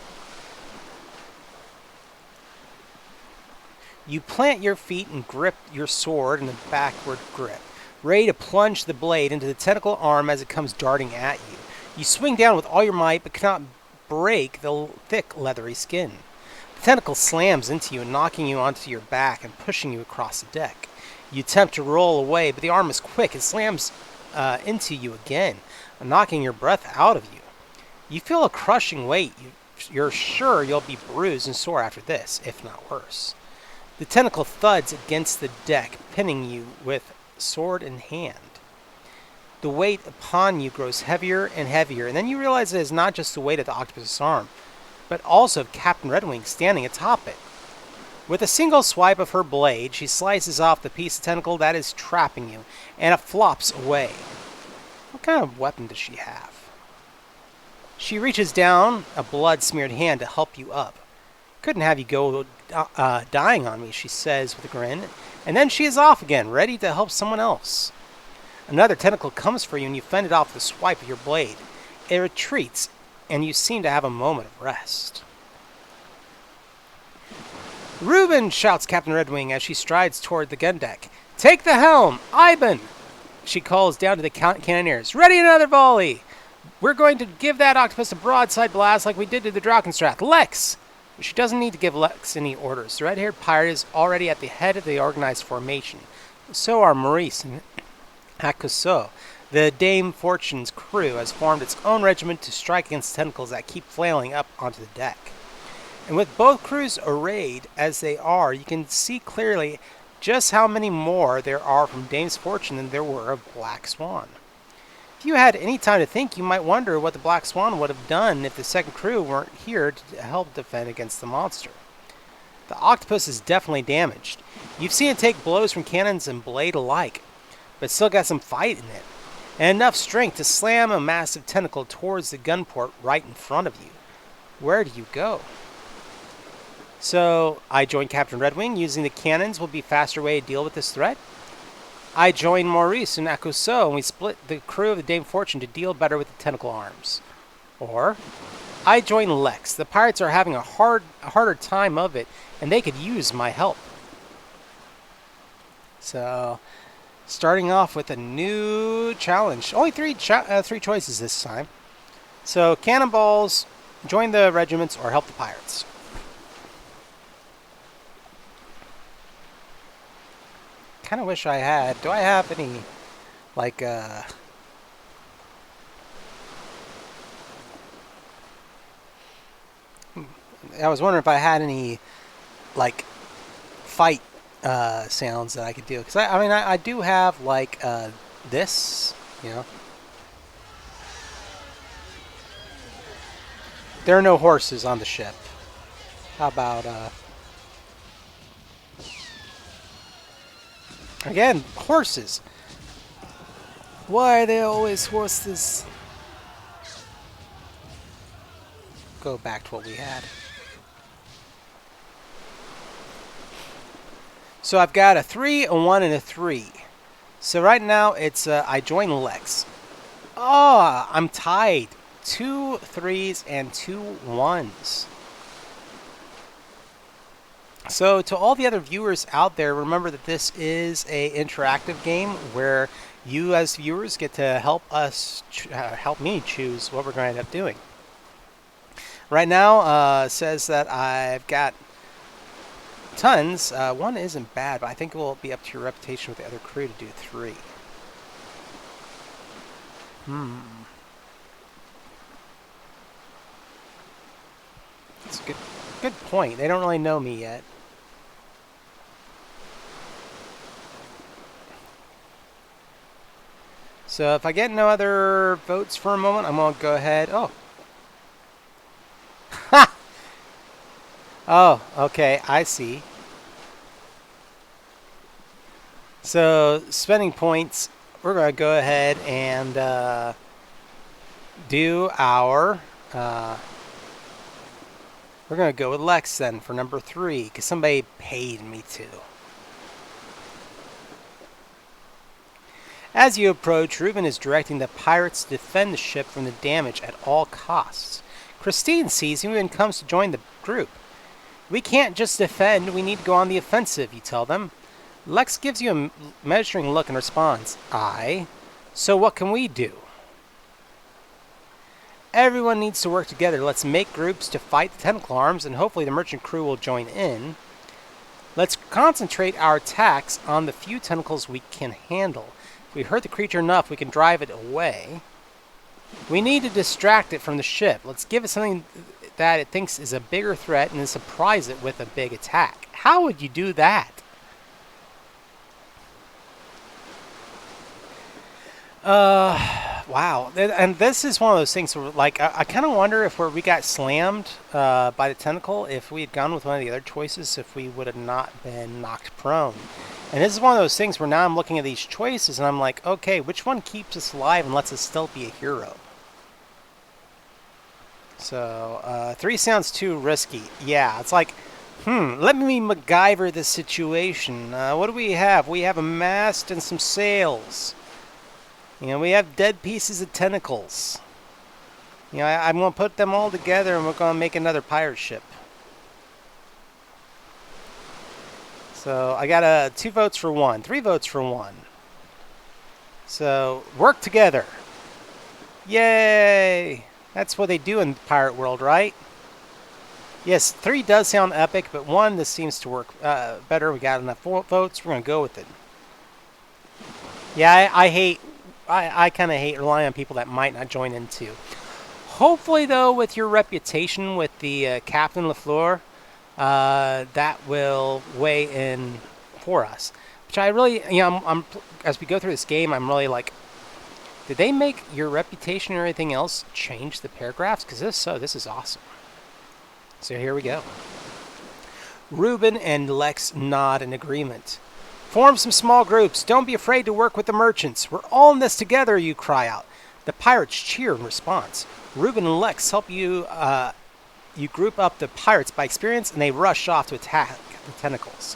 You plant your feet and grip your sword in a backward grip, ready to plunge the blade into the tentacle arm as it comes darting at you. You swing down with all your might, but cannot break the thick, leathery skin. The tentacle slams into you, knocking you onto your back and pushing you across the deck. You attempt to roll away, but the arm is quick. It slams into you again, knocking your breath out of you. You feel a crushing weight. You're sure you'll be bruised and sore after this, if not worse. The tentacle thuds against the deck, pinning you with sword in hand. The weight upon you grows heavier and heavier, and then you realize it is not just the weight of the octopus's arm, but also of Captain Redwing standing atop it. With a single swipe of her blade, she slices off the piece of tentacle that is trapping you, and it flops away. What kind of weapon does she have? She reaches down a blood-smeared hand to help you up. Couldn't have you go dying on me, she says with a grin, and then she is off again, ready to help someone else. Another tentacle comes for you, and you fend it off with a swipe of your blade. It retreats, and you seem to have a moment of rest. Reuben, shouts Captain Redwing as she strides toward the gun deck. Take the helm! Ivan! She calls down to the cannoneers. Ready another volley! We're going to give that octopus a broadside blast like we did to the Drakenstrath. Lex! She doesn't need to give Lex any orders. The red-haired pirate is already at the head of the organized formation. So are Maurice and Hakuso. The Dame Fortune's crew has formed its own regiment to strike against tentacles that keep flailing up onto the deck. And with both crews arrayed as they are, you can see clearly just how many more there are from Dame's Fortune than there were of Black Swan. If you had any time to think, you might wonder what the Black Swan would have done if the second crew weren't here to help defend against the monster. The octopus is definitely damaged. You've seen it take blows from cannons and blade alike, but still got some fight in it, and enough strength to slam a massive tentacle towards the gunport right in front of you. Where do you go? So, I join Captain Redwing. Using the cannons will be a faster way to deal with this threat. I join Maurice and Akuso, and we split the crew of the Dame Fortune to deal better with the tentacle arms. Or, I join Lex. The pirates are having a harder time of it, and they could use my help. So, starting off with a new challenge. Only three choices this time. So, cannonballs, join the regiments, or help the pirates. Kind of wish I had. Do I have any, like, I was wondering if I had any, like, fight sounds that I could do. Because, I do have, like, this, you know. There are no horses on the ship. How about, again, horses. Why are they always horses? Go back to what we had. So I've got a 3, a 1, and a 3. So right now it's I join Lex. Oh, I'm tied. 2 3s and 2 1s. So to all the other viewers out there, remember that this is an interactive game where you as viewers get to help us, help me choose what we're going to end up doing. Right now, says that I've got tons. 1 isn't bad, but I think it will be up to your reputation with the other crew to do 3. That's a good point. They don't really know me yet. So if I get no other votes for a moment, I'm going to go ahead. Oh. Ha! Oh, okay. I see. So spending points, we're going to go ahead and do our... we're going to go with Lex then for number 3, because somebody paid me to. As you approach, Reuben is directing the pirates to defend the ship from the damage at all costs. Christine sees you and comes to join the group. We can't just defend, we need to go on the offensive, you tell them. Lex gives you a measuring look and responds, Aye. So what can we do? Everyone needs to work together. Let's make groups to fight the tentacle arms, and hopefully the merchant crew will join in. Let's concentrate our attacks on the few tentacles we can handle. If we hurt the creature enough, we can drive it away. We need to distract it from the ship. Let's give it something that it thinks is a bigger threat and then surprise it with a big attack. How would you do that? Wow. And this is one of those things where, like, I kind of wonder if we got slammed by the tentacle, if we had gone with one of the other choices, if we would have not been knocked prone. And this is one of those things where now I'm looking at these choices and I'm like, okay, which one keeps us alive and lets us still be a hero? So, 3 sounds too risky. Yeah, it's like, let me MacGyver this situation. What do we have? We have a mast and some sails. You know, we have dead pieces of tentacles. You know, I'm going to put them all together and we're going to make another pirate ship. So I got 2 votes for 1, 3 votes for 1. So work together. Yay! That's what they do in Pirate World, right? Yes, 3 does sound epic, but 1, this seems to work better. We got enough votes. We're going to go with it. Yeah, I kind of hate relying on people that might not join in too. Hopefully, though, with your reputation with the Captain LaFleur, that will weigh in for us. Which I really, I'm as we go through this game, I'm really like, did they make your reputation or anything else change the paragraphs? Because if so, this is awesome. So here we go. Reuben and Lex nod in agreement. Form some small groups. Don't be afraid to work with the merchants. We're all in this together, you cry out. The pirates cheer in response. Reuben and Lex help you you group up the pirates by experience, and they rush off to attack the tentacles.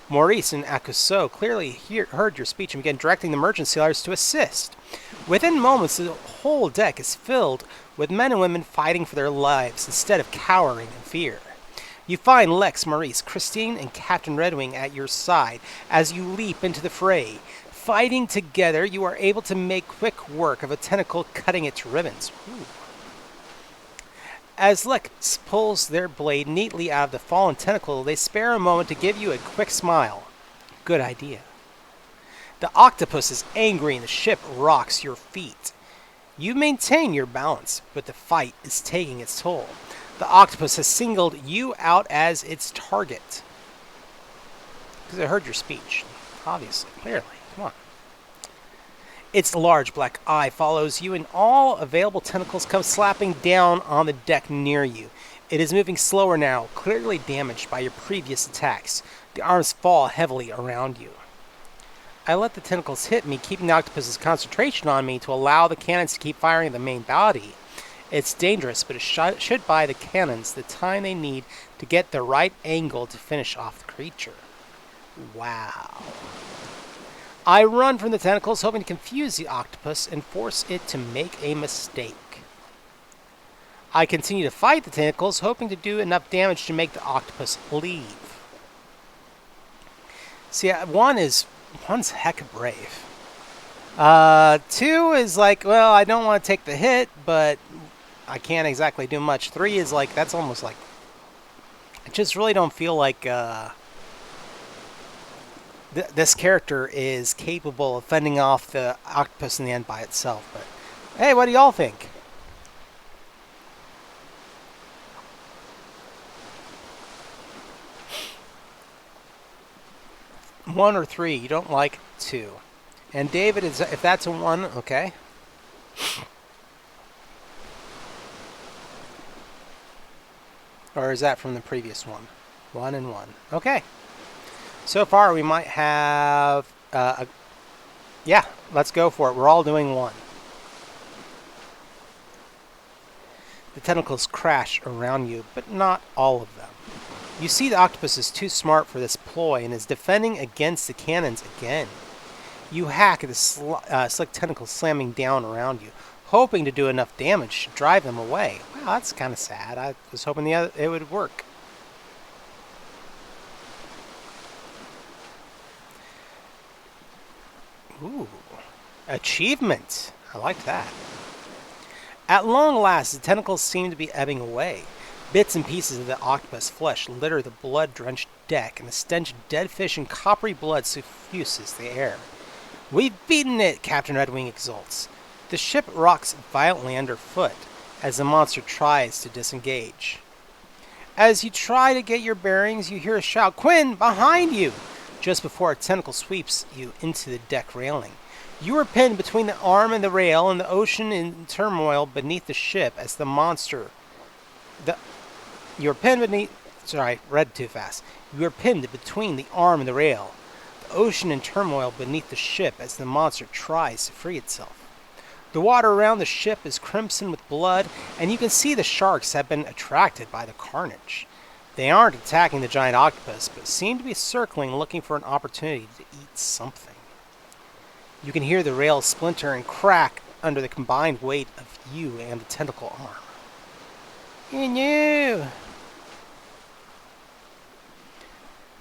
Maurice and Akuso clearly heard your speech and began directing the merchant sailors to assist. Within moments, the whole deck is filled with men and women fighting for their lives instead of cowering in fear. You find Lex, Maurice, Christine, and Captain Redwing at your side as you leap into the fray. Fighting together, you are able to make quick work of a tentacle cutting its ribbons. Ooh. As Lex pulls their blade neatly out of the fallen tentacle, they spare a moment to give you a quick smile. Good idea. The octopus is angry and the ship rocks your feet. You maintain your balance, but the fight is taking its toll. The octopus has singled you out as its target. Because it heard your speech. Obviously, clearly. Come on. Its large black eye follows you, and all available tentacles come slapping down on the deck near you. It is moving slower now, clearly damaged by your previous attacks. The arms fall heavily around you. I let the tentacles hit me, keeping the octopus's concentration on me to allow the cannons to keep firing at the main body. It's dangerous, but it should buy the cannons the time they need to get the right angle to finish off the creature. Wow. I run from the tentacles, hoping to confuse the octopus and force it to make a mistake. I continue to fight the tentacles, hoping to do enough damage to make the octopus leave. See, one's hecka brave. 2 is like, well, I don't want to take the hit, but I can't exactly do much. 3 is like, that's almost like, I just really don't feel like this character is capable of fending off the octopus in the end by itself. But hey, what do y'all think? One or 3, you don't like 2. And David, if that's a 1, okay. Or is that from the previous one? 1 and 1. Okay. So far, we might have... yeah, let's go for it. We're all doing 1. The tentacles crash around you, but not all of them. You see the octopus is too smart for this ploy and is defending against the cannons again. You hack at the slick tentacles slamming down around you, hoping to do enough damage to drive them away. Wow, that's kind of sad. I was hoping it would work. Ooh, achievement. I like that. At long last, the tentacles seem to be ebbing away. Bits and pieces of the octopus flesh litter the blood-drenched deck, and the stench of dead fish and coppery blood suffuses the air. We've beaten it, Captain Redwing exults. The ship rocks violently underfoot as the monster tries to disengage. As you try to get your bearings, you hear a shout, "Quinn, behind you!" just before a tentacle sweeps you into the deck railing. You are pinned between the arm and the rail, and the ocean in turmoil beneath the ship as the monster... You're pinned beneath... Sorry, read too fast. You are pinned between the arm and the rail. The ocean in turmoil beneath the ship as the monster tries to free itself. The water around the ship is crimson with blood, and you can see the sharks have been attracted by the carnage. They aren't attacking the giant octopus, but seem to be circling looking for an opportunity to eat something. You can hear the rails splinter and crack under the combined weight of you and the tentacle arm. You knew!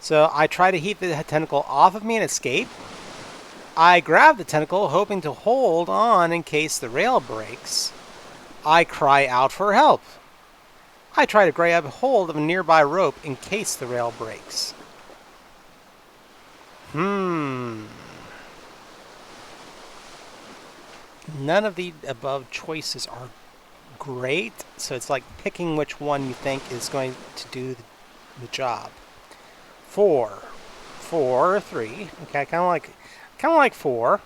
So I try to heat the tentacle off of me and escape. I grab the tentacle, hoping to hold on in case the rail breaks. I cry out for help. I try to grab hold of a nearby rope in case the rail breaks. None of the above choices are great, so it's like picking which one you think is going to do the job. 4, 3. Okay, kind of like 4.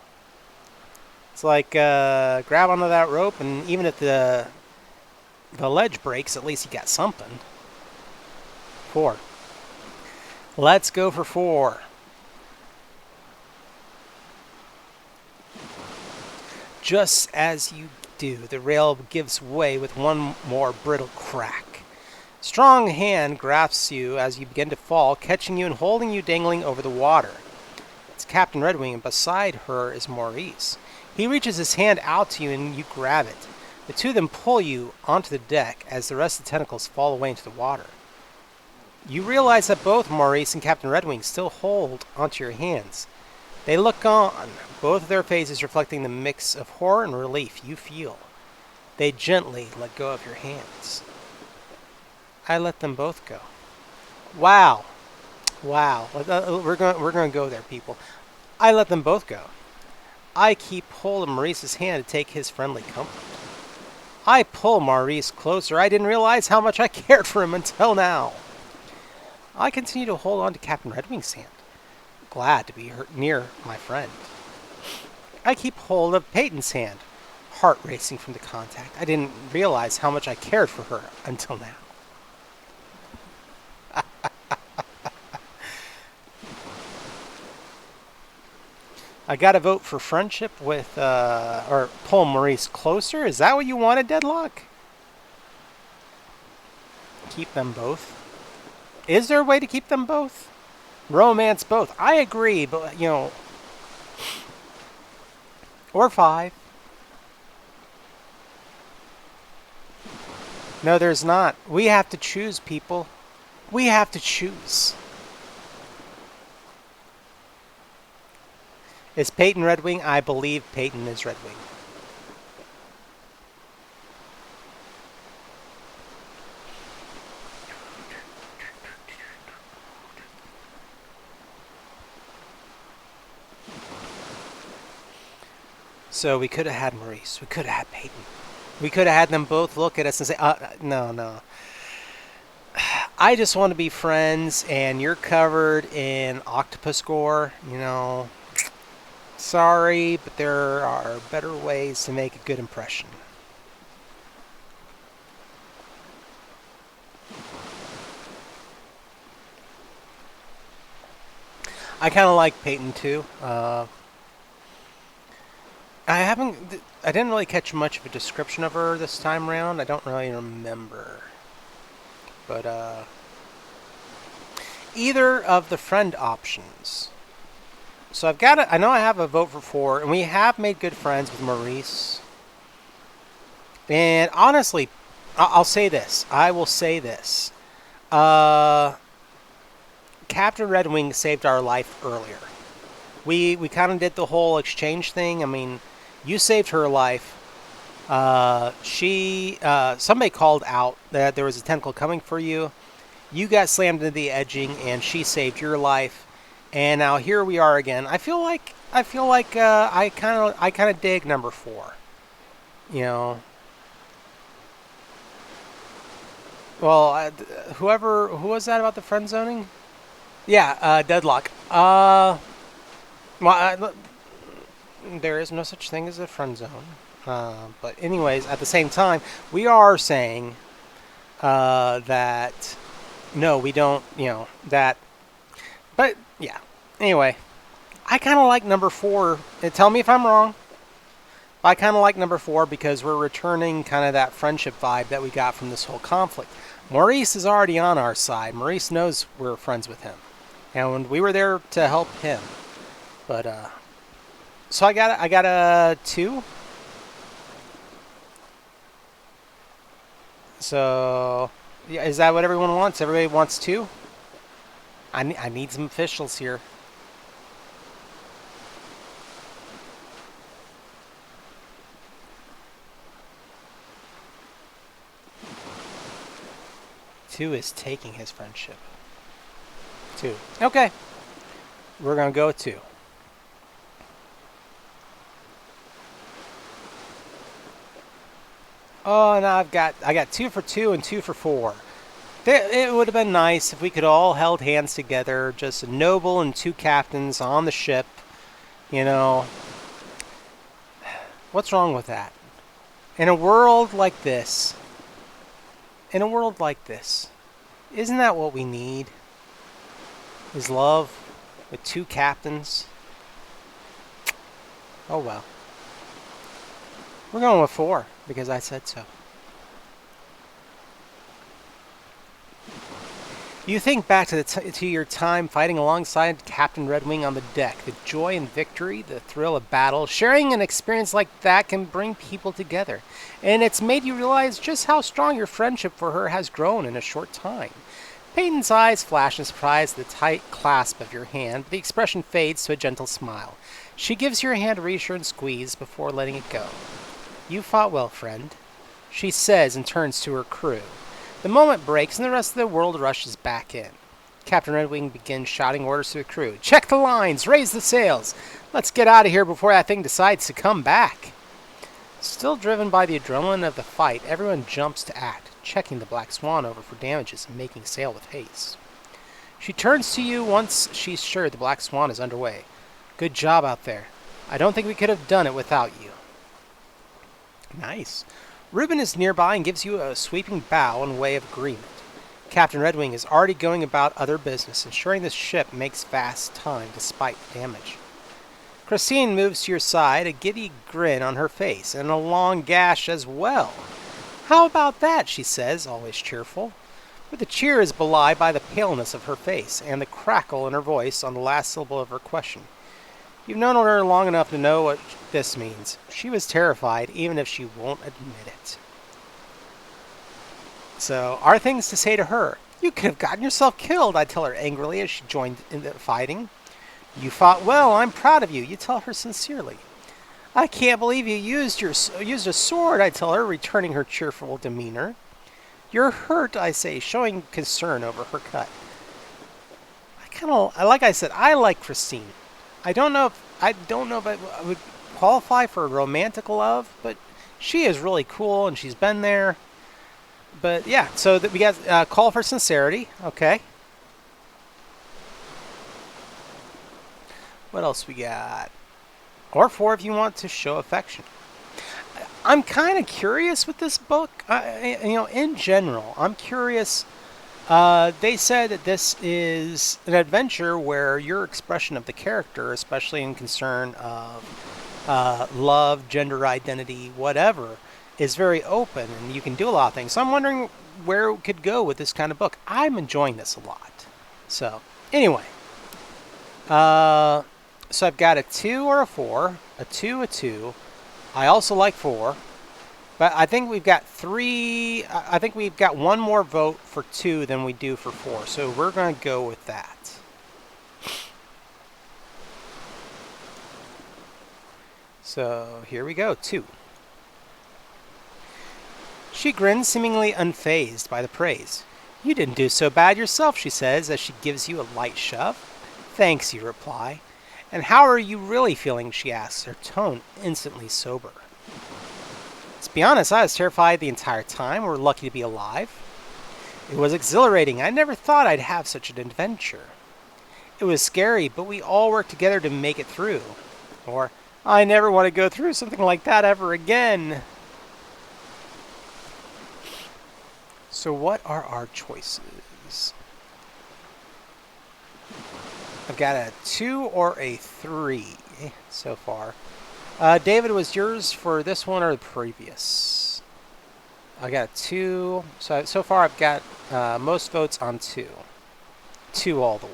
It's like grab onto that rope, and even if the ledge breaks, at least you got something. 4. Let's go for 4. Just as you do, the rail gives way with one more brittle crack. Strong hand grasps you as you begin to fall, catching you and holding you dangling over the water. It's Captain Redwing, and beside her is Maurice. He reaches his hand out to you and you grab it. The two of them pull you onto the deck as the rest of the tentacles fall away into the water. You realize that both Maurice and Captain Redwing still hold onto your hands. They look on, both of their faces reflecting the mix of horror and relief you feel. They gently let go of your hands. I let them both go. Wow. We're going to go there, people. I let them both go. I keep hold of Maurice's hand to take his friendly comfort. I pull Maurice closer. I didn't realize how much I cared for him until now. I continue to hold on to Captain Redwing's hand, glad to be near my friend. I keep hold of Peyton's hand, heart racing from the contact. I didn't realize how much I cared for her until now. I got to vote for friendship with, or pull Maurice closer. Is that what you wanted, Deadlock? Keep them both. Is there a way to keep them both? Romance both. I agree, but, or 5. No, there's not. We have to choose, people. We have to choose. Is Peyton Redwing? I believe Peyton is Redwing. So we could have had Maurice. We could have had Peyton. We could have had them both look at us and say, no. I just want to be friends, and you're covered in octopus gore, Sorry, but there are better ways to make a good impression. I kind of like Peyton too. I didn't really catch much of a description of her this time around. I don't really remember. But, either of the friend options. So I know I have a vote for 4, and we have made good friends with Maurice. And honestly, I'll say this. I will say this. Captain Redwing saved our life earlier. We kind of did the whole exchange thing. I mean, you saved her life. Somebody called out that there was a tentacle coming for you. You got slammed into the edging, and she saved your life. And now here we are again. I feel like I kind of dig number 4. Well, who was that about the friend zoning? Yeah, Deadlock. There is no such thing as a friend zone. But anyways, at the same time, we are saying that no, we don't. That. But yeah. Anyway, I kind of like number 4. Tell me if I'm wrong. I kind of like number 4 because we're returning kind of that friendship vibe that we got from this whole conflict. Maurice is already on our side. Maurice knows we're friends with him, and we were there to help him. But so I got a 2. So yeah, is that what everyone wants? Everybody wants 2. I need some officials here. Two is taking his friendship. Two. Okay. We're going to go with two. Oh, now I got 2 for 2 and 2 for 4. It would have been nice if we could all held hands together, just a noble and 2 captains on the ship. You know, what's wrong with that? In a world like this, isn't that what we need? Is love with 2 captains? Oh well. We're going with 4 because I said so. You think back to your time fighting alongside Captain Redwing on the deck. The joy and victory, the thrill of battle. Sharing an experience like that can bring people together. And it's made you realize just how strong your friendship for her has grown in a short time. Peyton's eyes flash in surprise at the tight clasp of your hand, but the expression fades to a gentle smile. She gives your hand a reassuring squeeze before letting it go. You fought well, friend, she says and turns to her crew. The moment breaks and the rest of the world rushes back in. Captain Redwing begins shouting orders to the crew. Check the lines! Raise the sails! Let's get out of here before that thing decides to come back! Still driven by the adrenaline of the fight, everyone jumps to act, checking the Black Swan over for damages and making sail with haste. She turns to you once she's sure the Black Swan is underway. Good job out there. I don't think we could have done it without you. Nice. Reuben is nearby and gives you a sweeping bow in way of agreement. Captain Redwing is already going about other business, ensuring the ship makes fast time despite damage. Christine moves to your side, a giddy grin on her face, and a long gash as well. How about that, she says, always cheerful. But the cheer is belied by the paleness of her face and the crackle in her voice on the last syllable of her question. You've known her long enough to know what this means. She was terrified, even if she won't admit it. So, our things to say to her. You could have gotten yourself killed, I tell her angrily as she joined in the fighting. You fought well, I'm proud of you, you tell her sincerely. I can't believe you used a sword, I tell her, returning her cheerful demeanor. You're hurt, I say, showing concern over her cut. Like I said, I like Christine. I don't know if I would qualify for romantic love, but she is really cool and she's been there. But yeah, so we got call for sincerity. Okay. What else we got? Or 4 if you want to show affection. I'm kind of curious with this book. In general, I'm curious. They said that this is an adventure where your expression of the character, especially in concern of love, gender identity, whatever, is very open and you can do a lot of things. So I'm wondering where it could go with this kind of book. I'm enjoying this a lot. So, anyway. So I've got a 2 or a 4, a 2, a 2. I also like 4. But I think we've got 3. I think we've got one more vote for 2 than we do for 4. So we're going to go with that. So here we go. 2. She grins, seemingly unfazed by the praise. You didn't do so bad yourself, she says, as she gives you a light shove. Thanks, you reply. And how are you really feeling, she asks, her tone instantly sober. To be honest, I was terrified the entire time. We're lucky to be alive. It was exhilarating. I never thought I'd have such an adventure. It was scary, but we all worked together to make it through. Or, I never want to go through something like that ever again. So what are our choices? I've got a 2 or a 3 so far. David, was yours for this one or the previous? I got a 2. So far I've got most votes on 2. 2 all the way.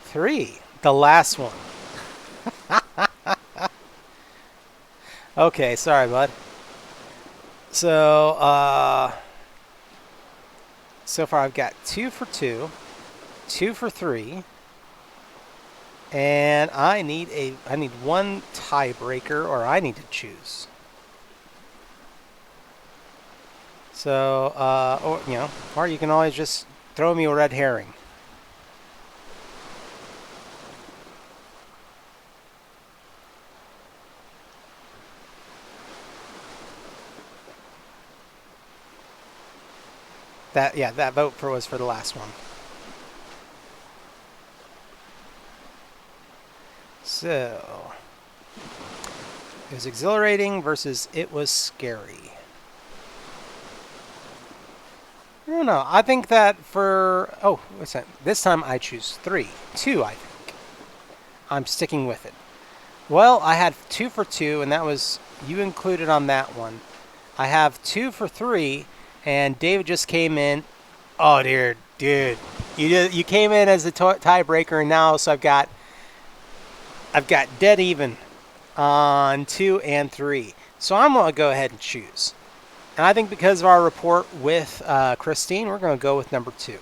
Three, the last one. Okay, sorry, bud. So, so far I've got 2 for 2, 2 for 3, and I need one tiebreaker, or I need to choose. So, or you can always just throw me a red herring. That vote was for the last one. So, it was exhilarating versus it was scary. I don't know. I think that for... Oh, what's that? This time I choose 3. 2, I think. I'm sticking with it. Well, I had 2 for 2, and that was... You included on that one. I have 2 for 3, and David just came in. Oh, dear, dude. You came in as the tiebreaker, and now so I've got dead even on 2 and 3. So I'm going to go ahead and choose. And I think because of our report with Christine, we're going to go with number 2.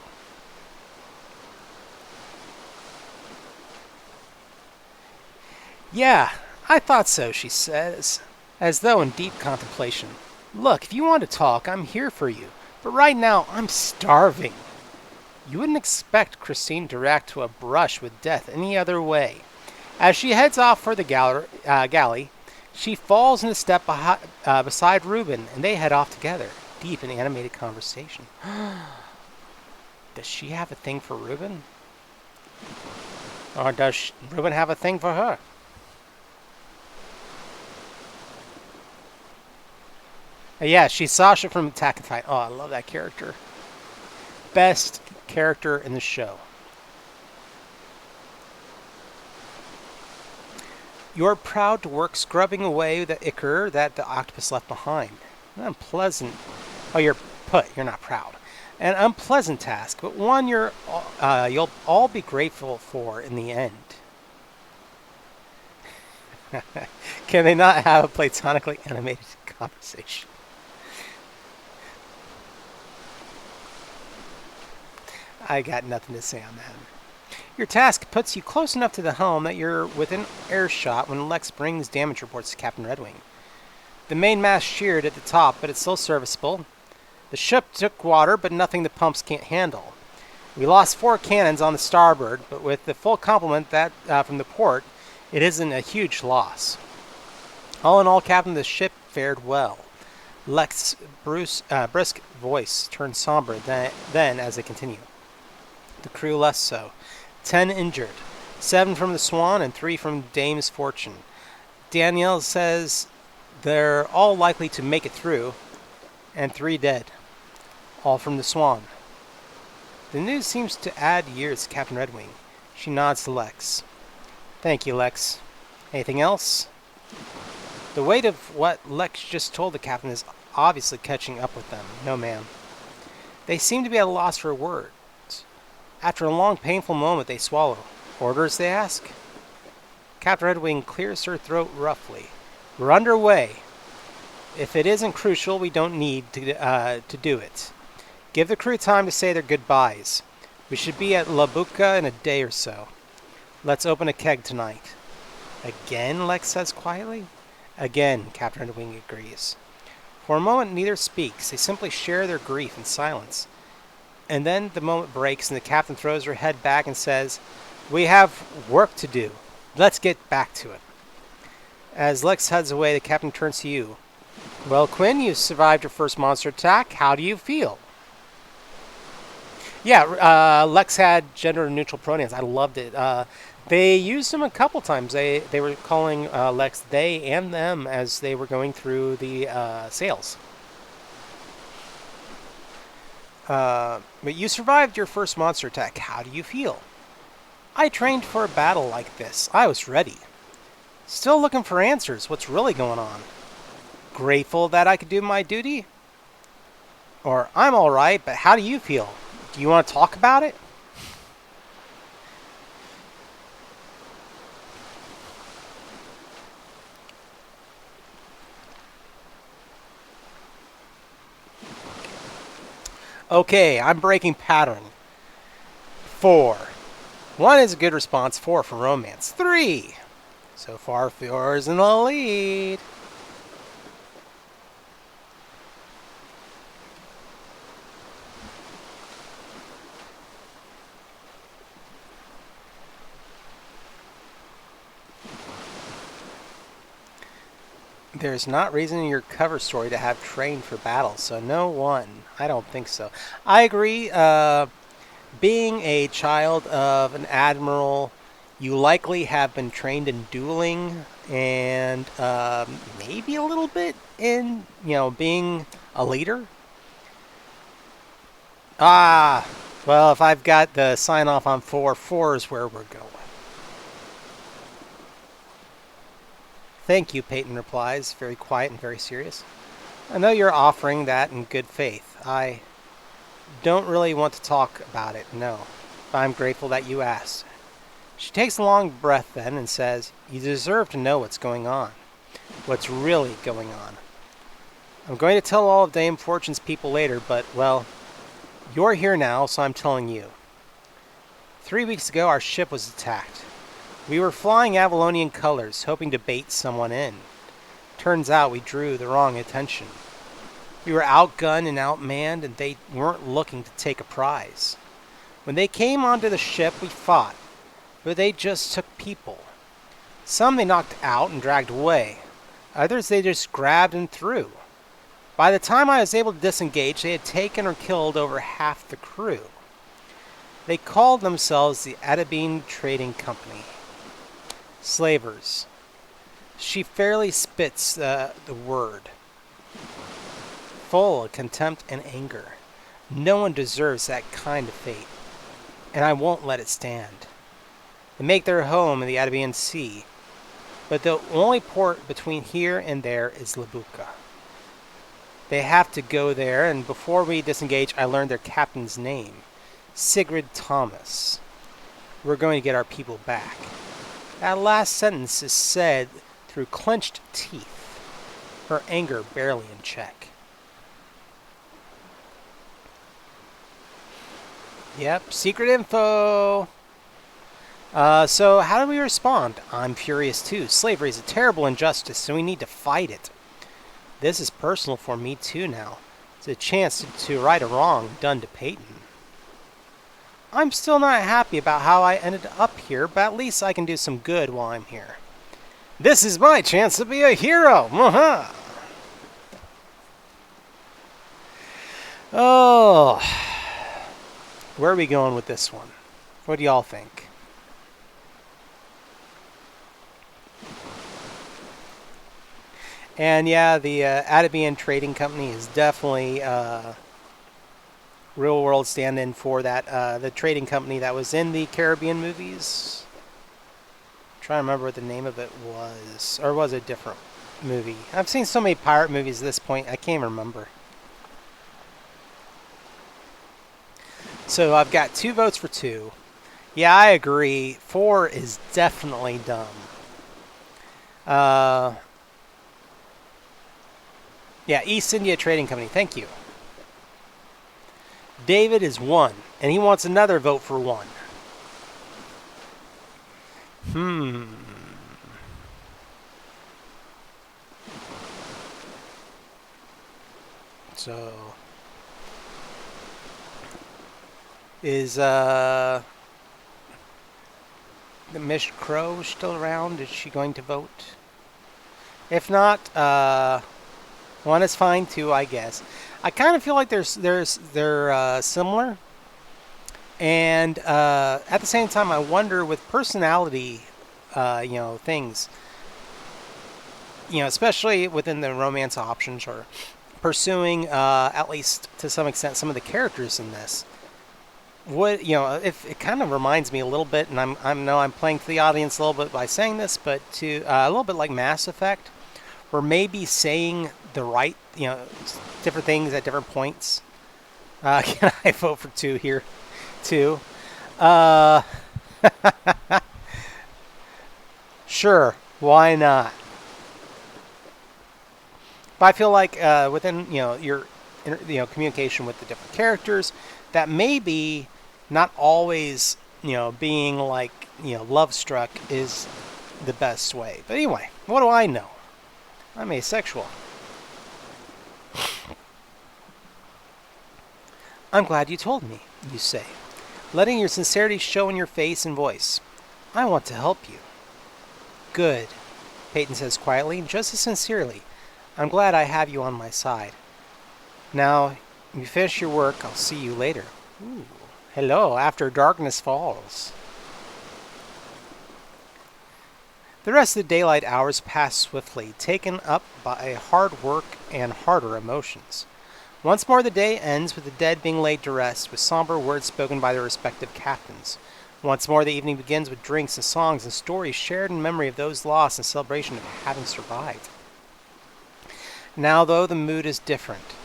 Yeah, I thought so, she says, as though in deep contemplation. Look, if you want to talk, I'm here for you. But right now, I'm starving. You wouldn't expect Christine to react to a brush with death any other way. As she heads off for the galley, she falls into step beside Reuben, and they head off together, deep in animated conversation. Does she have a thing for Reuben? Or does Reuben have a thing for her? Yeah, she's Sasha from Attack on Titan. Oh, I love that character. Best character in the show. You're proud to work scrubbing away the ichor that the octopus left behind. An unpleasant... Oh, you're not proud. An unpleasant task, but one you'll all be grateful for in the end. Can they not have a platonically animated conversation? I got nothing to say on that. Your task puts you close enough to the helm that you're within earshot when Lex brings damage reports to Captain Redwing. The main mast sheared at the top, but it's still serviceable. The ship took water, but nothing the pumps can't handle. We lost 4 cannons on the starboard, but with the full complement that from the port, it isn't a huge loss. All in all, Captain, the ship fared well. Lex's brisk voice turned somber then as they continued. The crew less so. 10 injured. 7 from the Swan and 3 from Dame's Fortune. Danielle says they're all likely to make it through, and 3 dead. All from the Swan. The news seems to add years to Captain Redwing. She nods to Lex. Thank you, Lex. Anything else? The weight of what Lex just told the captain is obviously catching up with them. No, ma'am. They seem to be at a loss for words. After a long, painful moment, they swallow. Orders, they ask? Captain Redwing clears her throat roughly. We're underway. If it isn't crucial, we don't need to do it. Give the crew time to say their goodbyes. We should be at La Buca in a day or so. Let's open a keg tonight. Again, Lex says quietly. Again, Captain Redwing agrees. For a moment, neither speaks. They simply share their grief in silence. And then the moment breaks, and the captain throws her head back and says, We have work to do. Let's get back to it. As Lex heads away, the captain turns to you. Well, Quinn, you survived your first monster attack. How do you feel? Yeah, Lex had gender-neutral pronouns. I loved it. They used them a couple times. They were calling Lex they and them as they were going through the sales. But you survived your first monster attack. How do you feel? I trained for a battle like this. I was ready. Still looking for answers. What's really going on? Grateful that I could do my duty? Or, I'm alright, but how do you feel? Do you want to talk about it? Okay, I'm breaking pattern. 4. 1 is a good response. 4 for romance. 3. So far, 4 is in the lead. There's not reason in your cover story to have trained for battle, so no 1. I don't think so. I agree. Being a child of an admiral, you likely have been trained in dueling and maybe a little bit in, being a leader. Well, if I've got the sign off on 4, 4 is where we're going. Thank you, Peyton replies, very quiet and very serious. I know you're offering that in good faith. I don't really want to talk about it, no. But I'm grateful that you asked. She takes a long breath then and says, you deserve to know what's going on. What's really going on. I'm going to tell all of Dame Fortune's people later, but, well, you're here now, so I'm telling you. 3 weeks ago, our ship was attacked. We were flying Avalonian colors, hoping to bait someone in. Turns out we drew the wrong attention. We were outgunned and outmanned, and they weren't looking to take a prize. When they came onto the ship, we fought, but they just took people. Some they knocked out and dragged away. Others they just grabbed and threw. By the time I was able to disengage, they had taken or killed over half the crew. They called themselves the Adabine Trading Company. Slavers. She fairly spits the word. Full of contempt and anger. No one deserves that kind of fate. And I won't let it stand. They make their home in the Adabian Sea. But the only port between here and there is Labuka. They have to go there, and before we disengage, I learned their captain's name. Sigrid Thomas. We're going to get our people back. That last sentence is said through clenched teeth, her anger barely in check. Yep, secret info. So how do we respond? I'm furious too. Slavery is a terrible injustice, so we need to fight it. This is personal for me too now. It's a chance to right a wrong done to Peyton. I'm still not happy about how I ended up here, but at least I can do some good while I'm here. This is my chance to be a hero! Oh, where are we going with this one? What do y'all think? And yeah, the Adabian Trading Company is definitely real world stand-in for that the trading company that was in the Caribbean movies. I'm trying to remember what the name of it was, or was it a different movie? I've seen so many pirate movies at this point, I can't remember. So I've got 2 votes for 2. Yeah, I agree. 4 is definitely dumb. Yeah, East India Trading Company. Thank you. David is 1, and he wants another vote for 1. So, is the Miss Crow still around? Is she going to vote? If not, 1 is fine too, I guess. I kind of feel like they're similar, and at the same time, I wonder with personality, things, especially within the romance options or pursuing, at least to some extent, some of the characters in this. Would if it kind of reminds me a little bit, and I'm playing to the audience a little bit by saying this, but to a little bit like Mass Effect, where maybe saying the right, different things at different points. Can I vote for 2 here, too? Sure, why not? But I feel like within, communication with the different characters, that maybe not always, being like, love struck is the best way. But anyway, what do I know? I'm asexual. I'm glad you told me, you say, letting your sincerity show in your face and voice. I want to help you. Good, Peyton says quietly, just as sincerely. I'm glad I have you on my side. Now, you finish your work, I'll see you later. Ooh, hello, after darkness falls. The rest of the daylight hours pass swiftly, taken up by hard work and harder emotions. Once more the day ends with the dead being laid to rest, with somber words spoken by their respective captains. Once more the evening begins with drinks and songs and stories shared in memory of those lost and celebration of having survived. Now, though, the mood is different.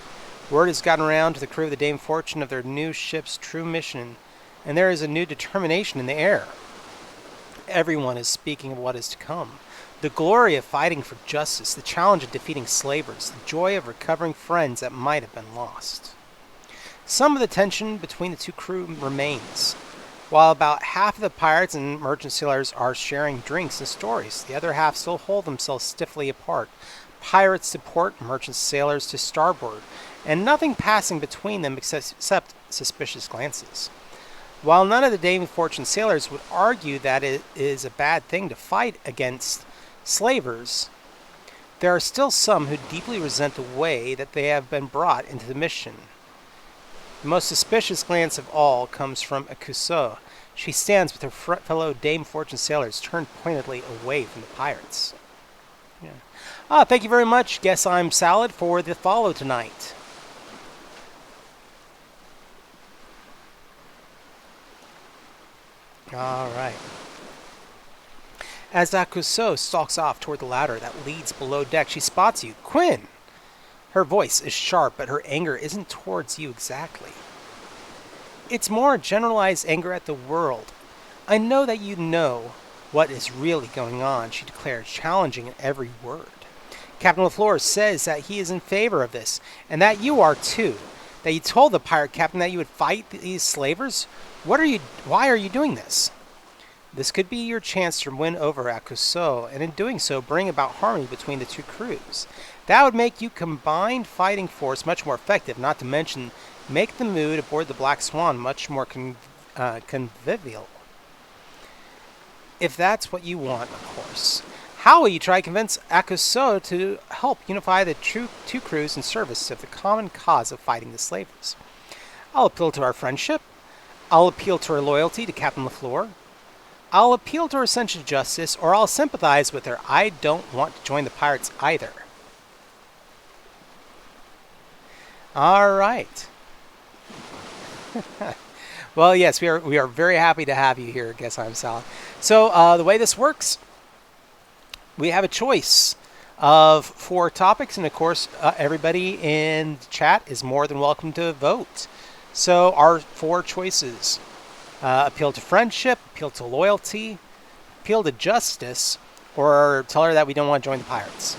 Word has gotten around to the crew of the Dame Fortune of their new ship's true mission, and there is a new determination in the air. Everyone is speaking of what is to come. The glory of fighting for justice, the challenge of defeating slavers, the joy of recovering friends that might have been lost. Some of the tension between the two crew remains. While about half of the pirates and merchant sailors are sharing drinks and stories, the other half still hold themselves stiffly apart. Pirates to port, merchant sailors to starboard, and nothing passing between them except suspicious glances. While none of the Dame Fortune sailors would argue that it is a bad thing to fight against slavers, there are still some who deeply resent the way that they have been brought into the mission. The most suspicious glance of all comes from Akuso. She stands with her fellow Dame Fortune sailors turned pointedly away from the pirates. Yeah. Thank you very much. Guess I'm salad for the follow tonight. All right. As Akuso stalks off toward the ladder that leads below deck, she spots you. Quinn! Her voice is sharp, but her anger isn't towards you exactly. It's more generalized anger at the world. I know that you know what is really going on, she declared, challenging in every word. Captain LaFleur says that he is in favor of this, and that you are too. That you told the pirate captain that you would fight these slavers? Why are you doing this? This could be your chance to win over Akuso, and in doing so bring about harmony between the two crews. That would make you combined fighting force much more effective, not to mention make the mood aboard the Black Swan much more convivial. If that's what you want, of course. How will you try to convince Akuso to help unify the two crews in service of the common cause of fighting the slavers? I'll appeal to our friendship. I'll appeal to her loyalty to Captain LaFleur. I'll appeal to her sense of justice, or I'll sympathize with her. I don't want to join the pirates either. All right. Well, yes, we are very happy to have you here, Guess I'm Sal. So the way this works, we have a choice of 4 topics, and of course, everybody in the chat is more than welcome to vote. So our 4 choices: appeal to friendship, appeal to loyalty, appeal to justice, or tell her that we don't want to join the pirates.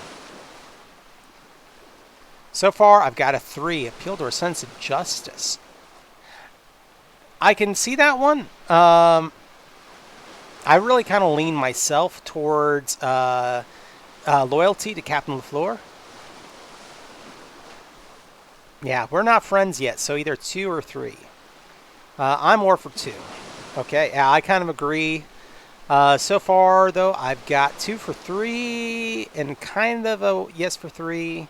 So far, I've got a 3, appeal to her sense of justice. I can see that one. I really kind of lean myself towards loyalty to Captain LaFleur. Yeah, we're not friends yet, so either 2 or 3. I'm more for 2. Okay, yeah, I kind of agree. So far, though, I've got 2 for 3 and kind of a yes for 3.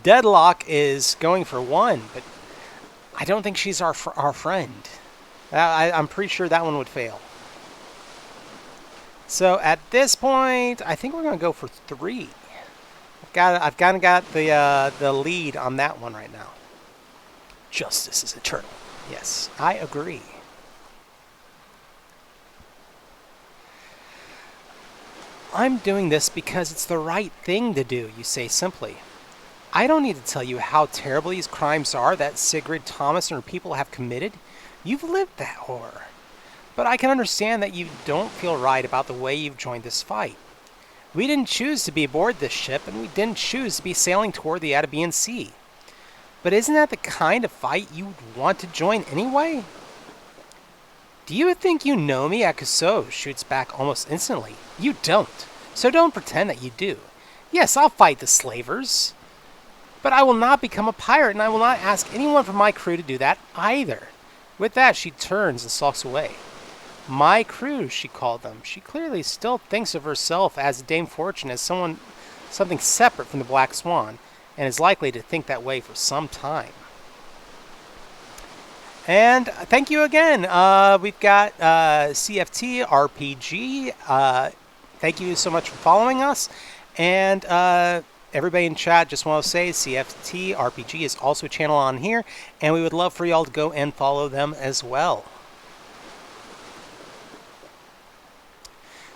Deadlock is going for 1, but I don't think she's our friend. I'm pretty sure that one would fail. So at this point, I think we're going to go for 3. I've kind of got the lead on that one right now. Justice is eternal. Yes, I agree. I'm doing this because it's the right thing to do, you say simply. I don't need to tell you how terrible these crimes are that Sigrid Thomas and her people have committed. You've lived that horror. But I can understand that you don't feel right about the way you've joined this fight. We didn't choose to be aboard this ship, and we didn't choose to be sailing toward the Arabian Sea. But isn't that the kind of fight you would want to join anyway? Do you think you know me? Akuso shoots back almost instantly. You don't. So don't pretend that you do. Yes, I'll fight the slavers. But I will not become a pirate, and I will not ask anyone from my crew to do that either. With that, she turns and stalks away. My crew, she called them. She clearly still thinks of herself as Dame Fortune as something separate from the Black Swan, and is likely to think that way for some time. And thank you again. We've got CFT RPG. Thank you so much for following us. And everybody in chat, just want to say CFT RPG is also a channel on here, and we would love for y'all to go and follow them as well.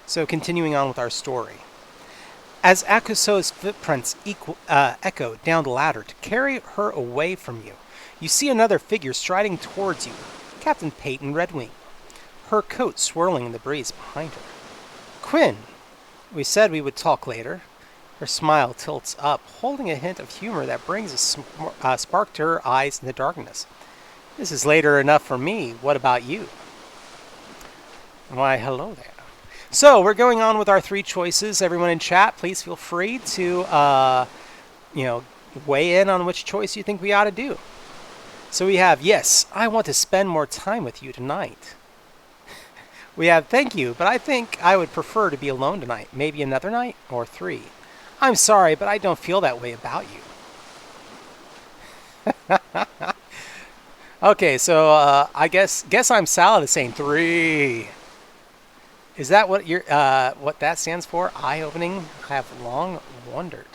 So continuing on with our story. As Akuso's footprints echo down the ladder to carry her away from you, you see another figure striding towards you, Captain Peyton Redwing, her coat swirling in the breeze behind her. Quinn, we said we would talk later. Her smile tilts up, holding a hint of humor that brings a spark to her eyes in the darkness. This is later enough for me. What about you? Why, hello there. So, we're going on with our 3 choices. Everyone in chat, please feel free to, weigh in on which choice you think we ought to do. So we have, yes, I want to spend more time with you tonight. We have, thank you, but I think I would prefer to be alone tonight. Maybe another night, or 3. I'm sorry, but I don't feel that way about you. Okay, so I guess I'm Salad is saying 3. Is that what what that stands for? Eye-opening? I have long wondered.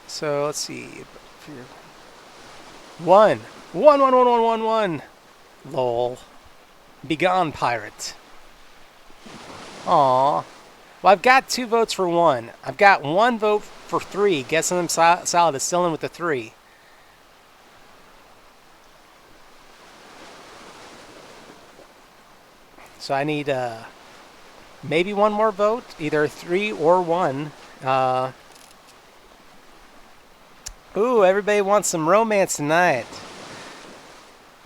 So let's see. 1. Lol. Begone, pirate. Aw. Well, I've got 2 votes for 1. I've got 1 vote for 3. Guessing them Salad is still in with the 3. So I need maybe 1 more vote, either 3 or 1. Ooh, everybody wants some romance tonight.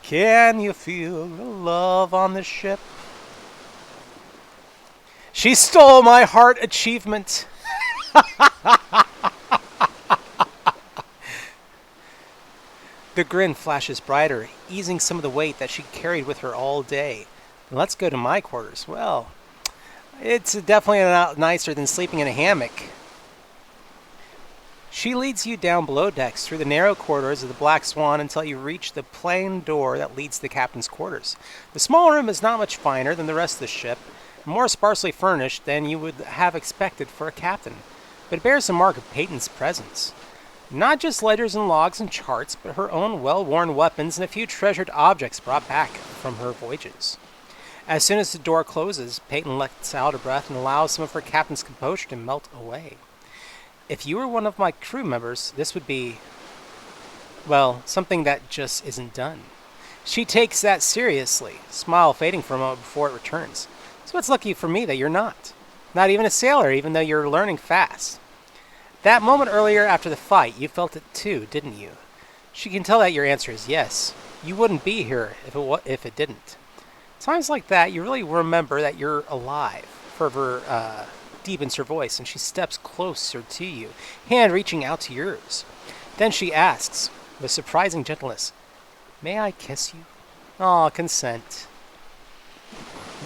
Can you feel the love on the ship? She stole my heart achievement. The grin flashes brighter, easing some of the weight that she carried with her all day. Let's go to my quarters. Well, it's definitely not nicer than sleeping in a hammock. She leads you down below decks through the narrow corridors of the Black Swan until you reach the plain door that leads to the captain's quarters. The small room is not much finer than the rest of the ship, and more sparsely furnished than you would have expected for a captain, but it bears the mark of Peyton's presence. Not just ledgers and logs and charts, but her own well-worn weapons and a few treasured objects brought back from her voyages. As soon as the door closes, Peyton lets out a breath and allows some of her captain's composure to melt away. If you were one of my crew members, this would be, well, something that just isn't done. She takes that seriously, smile fading for a moment before it returns. So it's lucky for me that you're not. Not even a sailor, even though you're learning fast. That moment earlier after the fight, you felt it too, didn't you? She can tell that your answer is yes. You wouldn't be here if it didn't. Times like that, you really remember that you're alive. Fervor deepens her voice, and she steps closer to you, hand reaching out to yours. Then she asks, with surprising gentleness, "May I kiss you?" Aw, consent.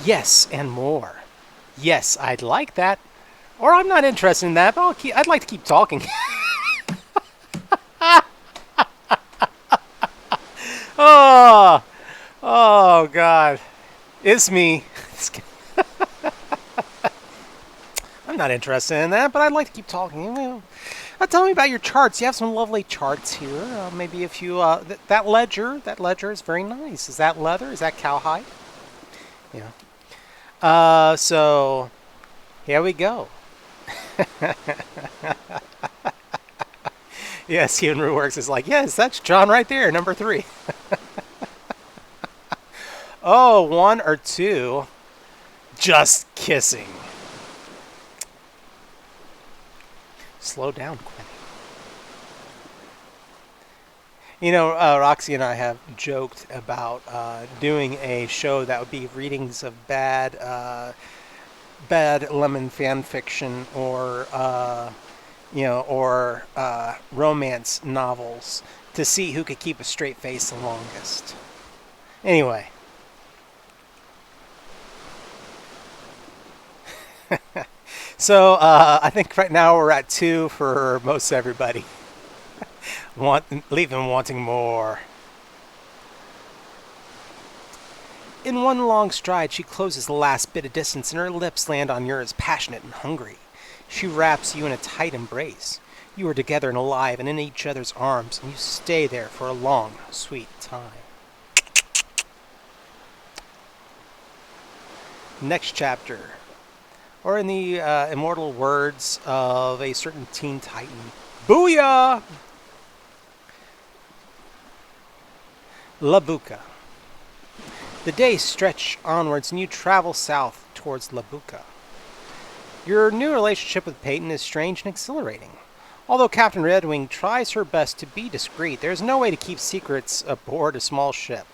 Yes, and more. Yes, I'd like that. Or I'm not interested in that, but I'd like to keep talking. Oh, God. It's me. I'm not interested in that, but I'd like to keep talking. Tell me about your charts. You have some lovely charts here. Maybe a few. That ledger is very nice. Is that leather? Is that cowhide? Yeah. So here we go. Yes, Ian Ruworks is like, yes, that's John right there, number 3. Oh, 1 or 2. Just kissing. Slow down, Quinn. Roxy and I have joked about doing a show that would be readings of bad lemon fan fiction or romance novels to see who could keep a straight face the longest. Anyway. So I think right now we're at 2 for most everybody. Leaving wanting more. In one long stride, she closes the last bit of distance, and her lips land on yours, passionate and hungry. She wraps you in a tight embrace. You are together and alive and in each other's arms, and you stay there for a long, sweet time. Next chapter. Or in the immortal words of a certain teen titan, Booyah! Labuka. The days stretch onwards and you travel south towards Labuka. Your new relationship with Peyton is strange and exhilarating. Although Captain Redwing tries her best to be discreet, there is no way to keep secrets aboard a small ship.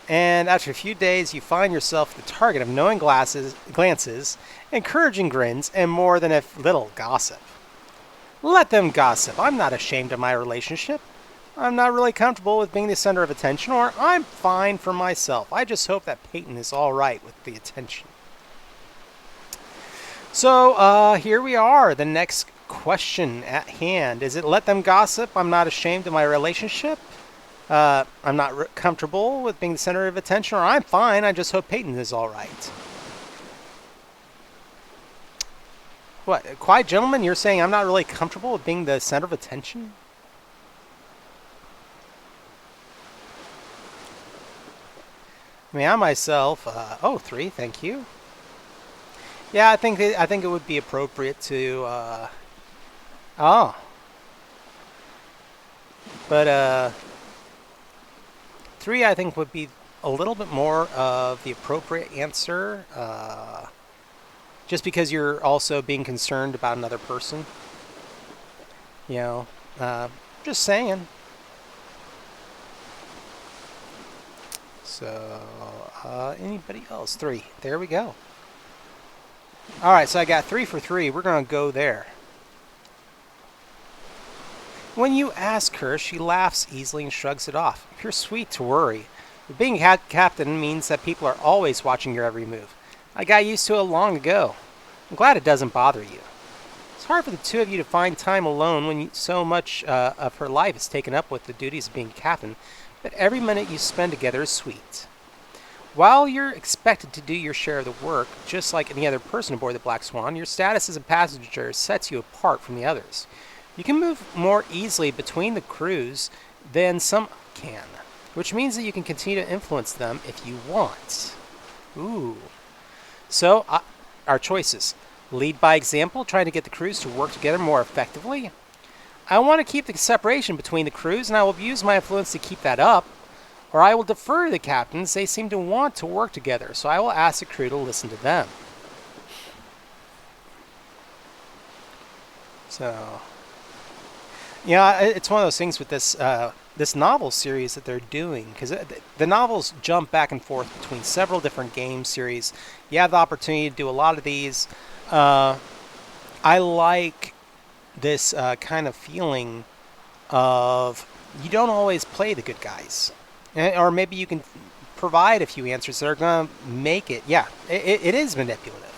And after a few days, you find yourself the target of knowing glances, encouraging grins, and more than a little gossip. Let them gossip. I'm not ashamed of my relationship. I'm not really comfortable with being the center of attention, or I'm fine for myself. I just hope that Peyton is all right with the attention. So, here we are. The next question at hand. Is it let them gossip? I'm not ashamed of my relationship. I'm not comfortable with being the center of attention, or I'm fine. I just hope Peyton is all right. What? Quiet Gentleman, you're saying I'm not really comfortable with being the center of attention? I mean, I myself, 3, thank you. Yeah, I think it would be appropriate to, But, 3, I think, would be a little bit more of the appropriate answer, just because you're also being concerned about another person. Just saying. So, anybody else? 3. There we go. Alright, so I got 3 for 3. We're going to go there. When you ask her, she laughs easily and shrugs it off. You're sweet to worry. But being captain means that people are always watching your every move. I got used to it long ago. I'm glad it doesn't bother you. It's hard for the two of you to find time alone when so much of her life is taken up with the duties of being captain, but every minute you spend together is sweet. While you're expected to do your share of the work, just like any other person aboard the Black Swan, your status as a passenger sets you apart from the others. You can move more easily between the crews than some can, which means that you can continue to influence them if you want. Ooh. So, our choices. Lead by example, trying to get the crews to work together more effectively. I want to keep the separation between the crews, and I will use my influence to keep that up. Or I will defer to the captains. They seem to want to work together, so I will ask the crew to listen to them. So, yeah, it's one of those things with this this novel series that they're doing, because the novels jump back and forth between several different game series. You have the opportunity to do a lot of these. I like this kind of feeling of you don't always play the good guys. Or maybe you can provide a few answers that are going to make it. Yeah, it is manipulative.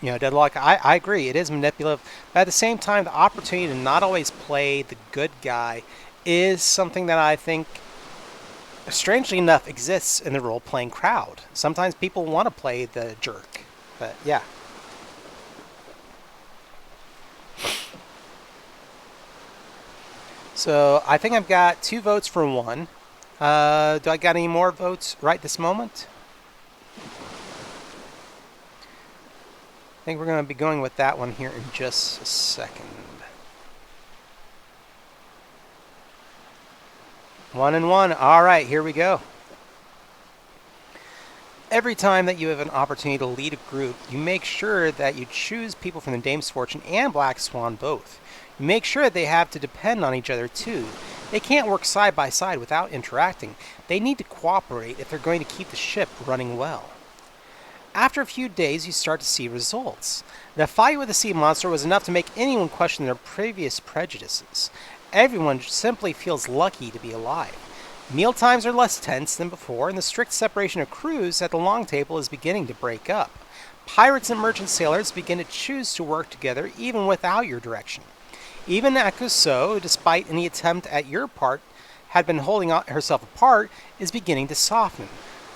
Deadlock, I agree. It is manipulative. But at the same time, the opportunity to not always play the good guy is something that I think, strangely enough, exists in the role-playing crowd. Sometimes people want to play the jerk. But, yeah. So, I think I've got 2 votes for 1. Do I got any more votes right this moment? I think we're going to be going with that one here in just a second. 1 and 1. All right, here we go. Every time that you have an opportunity to lead a group, you make sure that you choose people from the Dame's Fortune and Black Swan both. You make sure that they have to depend on each other too. They can't work side by side without interacting. They need to cooperate if they're going to keep the ship running well. After a few days, you start to see results. The fight with the sea monster was enough to make anyone question their previous prejudices. Everyone simply feels lucky to be alive. Meal times are less tense than before, and the strict separation of crews at the long table is beginning to break up. Pirates and merchant sailors begin to choose to work together even without your direction. Even Akuso, despite any attempt at your part, had been holding herself apart, is beginning to soften.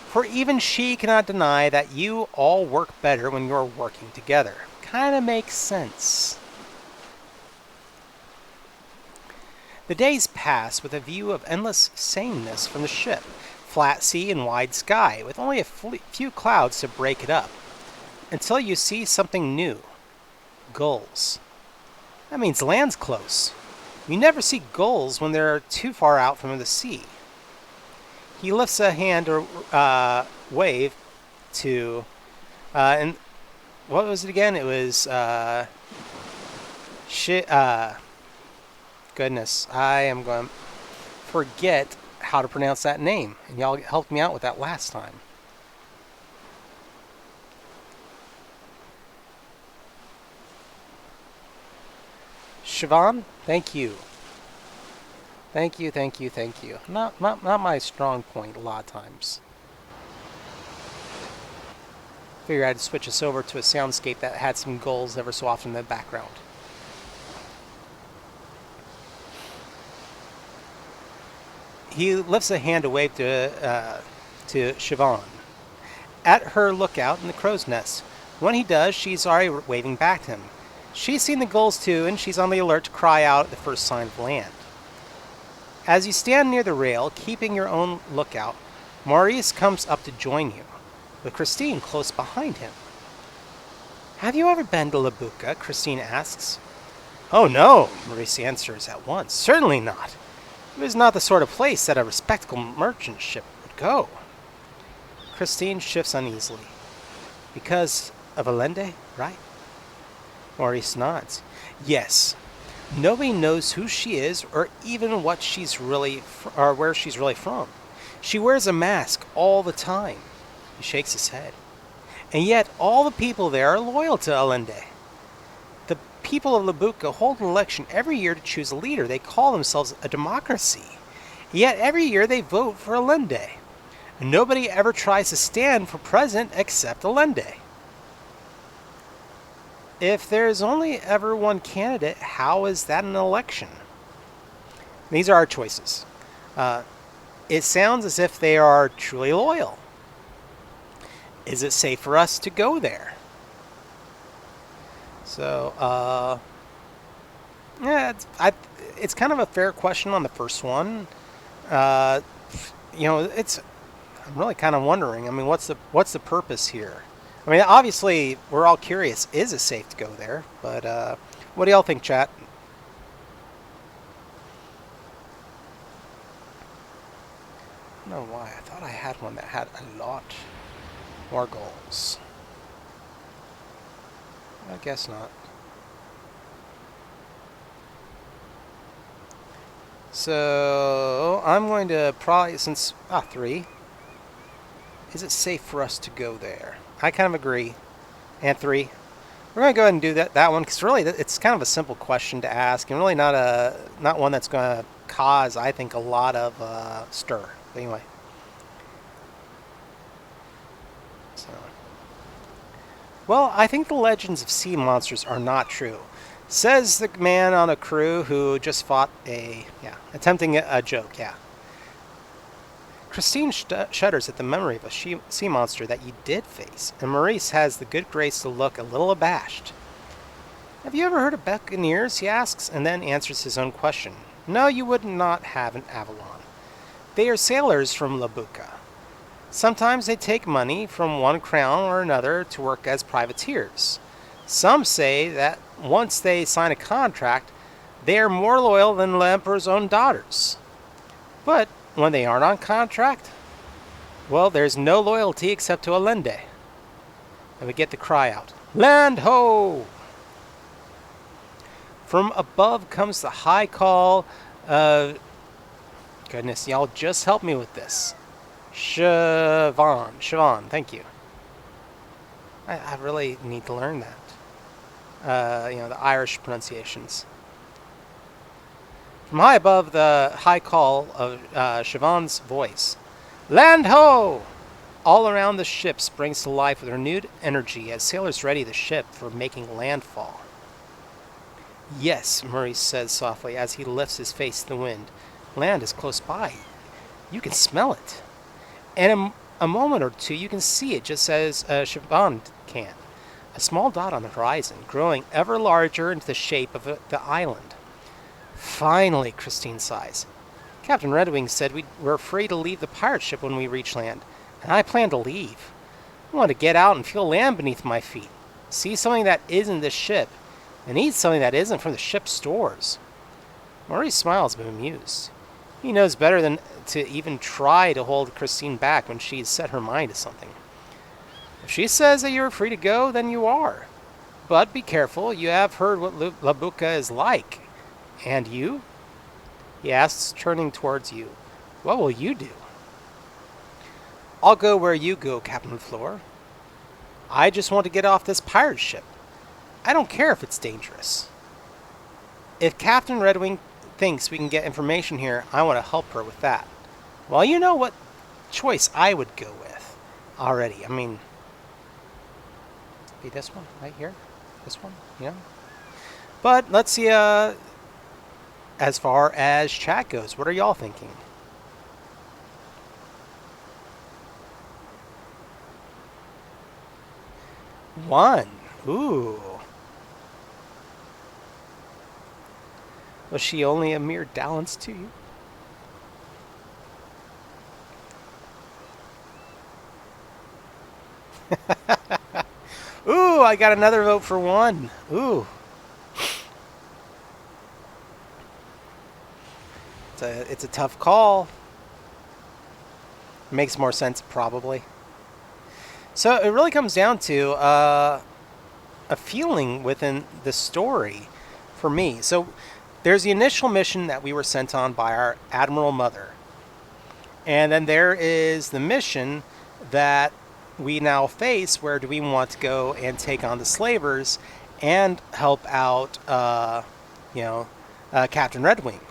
For even she cannot deny that you all work better when you're working together. Kinda makes sense. The days pass with a view of endless sameness from the ship, flat sea and wide sky, with only a few clouds to break it up, until you see something new. Gulls. That means land's close. You never see gulls when they're too far out from the sea. He lifts a hand or wave to, and what was it again? It was, goodness, I am going to forget how to pronounce that name. And y'all helped me out with that last time. Siobhan, thank you. Thank you. Not my strong point a lot of times. Figured I'd switch us over to a soundscape that had some gulls ever so often in the background. He lifts a hand to wave to Siobhan. At her lookout in the crow's nest. When he does, she's already waving back to him. She's seen the gulls too, and she's on the alert to cry out at the first sign of land. As you stand near the rail, keeping your own lookout, Maurice comes up to join you, with Christine close behind him. Have you ever been to Labuka? Christine asks. Oh no, Maurice answers at once. Certainly not. It was not the sort of place that a respectable merchant ship would go. Christine shifts uneasily. Because of Allende, right? Maurice nods. Yes. Nobody knows who she is or even what she's really or where she's really from. She wears a mask all the time. He shakes his head. And yet all the people there are loyal to Allende. The people of Labuka hold an election every year to choose a leader. They call themselves a democracy. Yet every year they vote for Allende. And nobody ever tries to stand for president except Allende. If there's only ever one candidate, how is that an election? These are our choices. It sounds as if they are truly loyal. Is it safe for us to go there? So, yeah, it's kind of a fair question on the first one. I'm really kind of wondering. I mean, what's the purpose here? I mean, obviously, we're all curious. Is it safe to go there? But what do y'all think, chat? I don't know why. I thought I had one that had a lot more goals. I guess not. So, I'm going to probably, since, 3. Is it safe for us to go there? I kind of agree. And 3. We're going to go ahead and do that one, because really it's kind of a simple question to ask, and really not one that's going to cause, I think, a lot of stir. But anyway. So. Well, I think the legends of sea monsters are not true. Says the man on a crew who just fought attempting a joke, yeah. Christine shudders at the memory of a sea monster that you did face, and Maurice has the good grace to look a little abashed. Have you ever heard of buccaneers, he asks, and then answers his own question. No, you would not have an Avalon. They are sailors from Labuka. Sometimes they take money from one crown or another to work as privateers. Some say that once they sign a contract, they are more loyal than the Emperor's own daughters. But when they aren't on contract, Well, there's no loyalty except to Allende. And we get the cry out, "Land ho!" From above comes the high call of... Goodness, y'all just help me with this. Siobhan, thank you. I really need to learn that. The Irish pronunciations. From high above, the high call of Siobhan's voice. "Land ho!" All around the ship springs to life with renewed energy as sailors ready the ship for making landfall. "Yes," Murray says softly as he lifts his face to the wind. "Land is close by. You can smell it. And in a moment or two you can see it just as Siobhan can. A small dot on the horizon, growing ever larger into the shape of the island." "Finally," Christine sighs. "Captain Redwing said we were free to leave the pirate ship when we reach land, and I plan to leave. I want to get out and feel land beneath my feet, see something that isn't this ship, and eat something that isn't from the ship's stores." Murray smiles bemused. He knows better than to even try to hold Christine back when she's set her mind to something. If she says that you're free to go, then you are. But be careful, you have heard what Labuka is like. "And you?" he asks, turning towards you. "What will you do?" "I'll go where you go, Captain Floor. I just want to get off this pirate ship. I don't care if it's dangerous. If Captain Redwing thinks we can get information here, I want to help her with that. Well, you know what choice I would go with already. I mean, be this one right here. This one, But let's see, as far as chat goes, what are y'all thinking? One. Ooh. Was she only a mere dalliance to you? Ooh, I got another vote for one. Ooh. It's a tough call. Makes more sense, probably. So it really comes down to a feeling within the story for me. So there's the initial mission that we were sent on by our Admiral Mother. And then there is the mission that we now face, where do we want to go and take on the slavers and help out, Captain Redwing.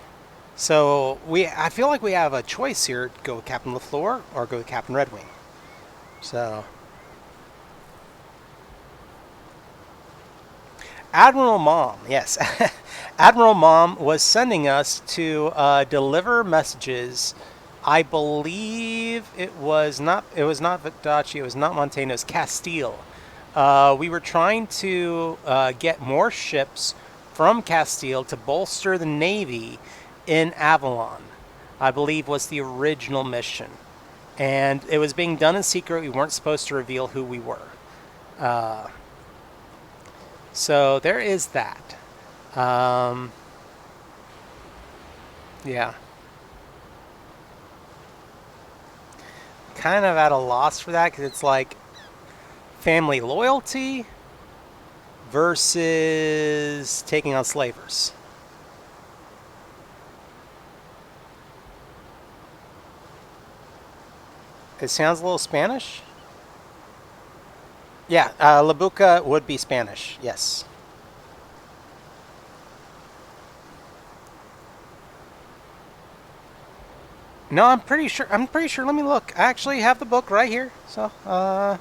So I feel like we have a choice here: go with Captain LaFleur or go with Captain Redwing. So Admiral Mom, yes. Admiral Mom was sending us to deliver messages. I believe it was not Vidachi, it was not Montaigne, it was Castile. We were trying to get more ships from Castile to bolster the Navy in Avalon, I believe was the original mission. And it was being done in secret. We weren't supposed to reveal who we were. So there is that. Yeah. Kind of at a loss for that, because it's like family loyalty versus taking on slavers. It sounds a little Spanish. Yeah, Labuca would be Spanish, yes. No, I'm pretty sure. Let me look. I actually have the book right here. So, I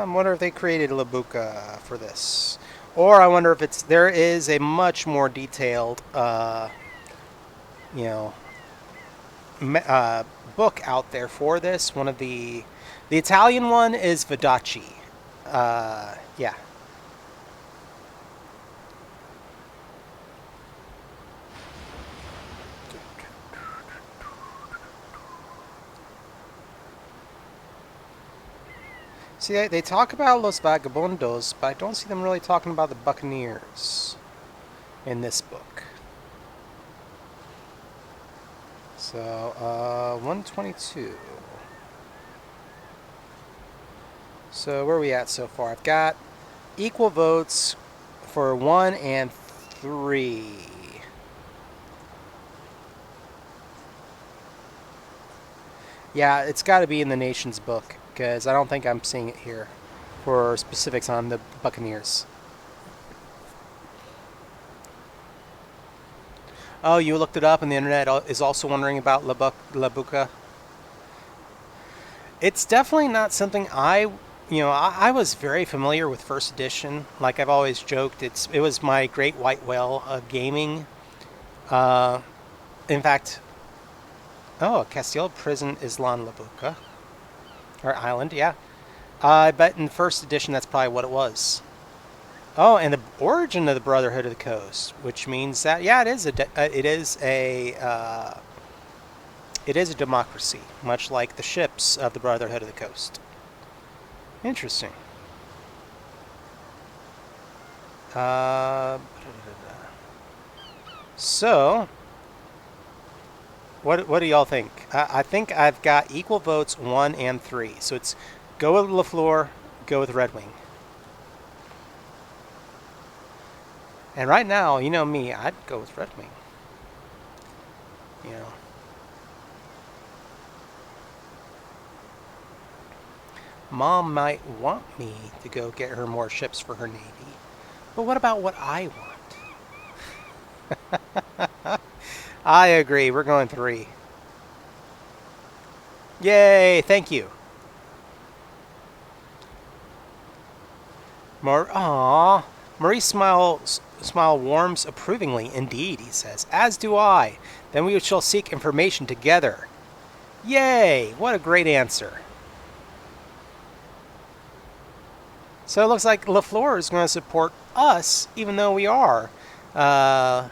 wonder if they created Labuca for this. Or I wonder if there is a much more detailed, book out there for this. One of the Italian one is Vidachi. Yeah. See, they talk about Los Vagabundos, but I don't see them really talking about the Buccaneers in this book. So, 122. So, where are we at so far? I've got equal votes for 1 and 3. Yeah, it's got to be in the Nation's book, because I don't think I'm seeing it here for specifics on the Buccaneers. Oh, you looked it up, and the internet is also wondering about La Buca. It's definitely not something I was very familiar with first edition. Like I've always joked, it was my great white whale of gaming. In fact, Castile Prison Islan La Buca. Or Island, yeah. I bet in first edition that's probably what it was. Oh, and the origin of the Brotherhood of the Coast, which means that it is a democracy, much like the ships of the Brotherhood of the Coast. Interesting. So, what do y'all think? I think I've got equal votes 1 and 3. So it's go with LaFleur, go with Redwing. And right now, you know me, I'd go with Redwing. Mom might want me to go get her more ships for her Navy. But what about what I want? I agree. We're going 3. Yay! Thank you. Maurice smile warms approvingly. Indeed, he says. As do I. Then we shall seek information together. Yay! What a great answer. So it looks like LaFleur is going to support us, even though we are. Yeah.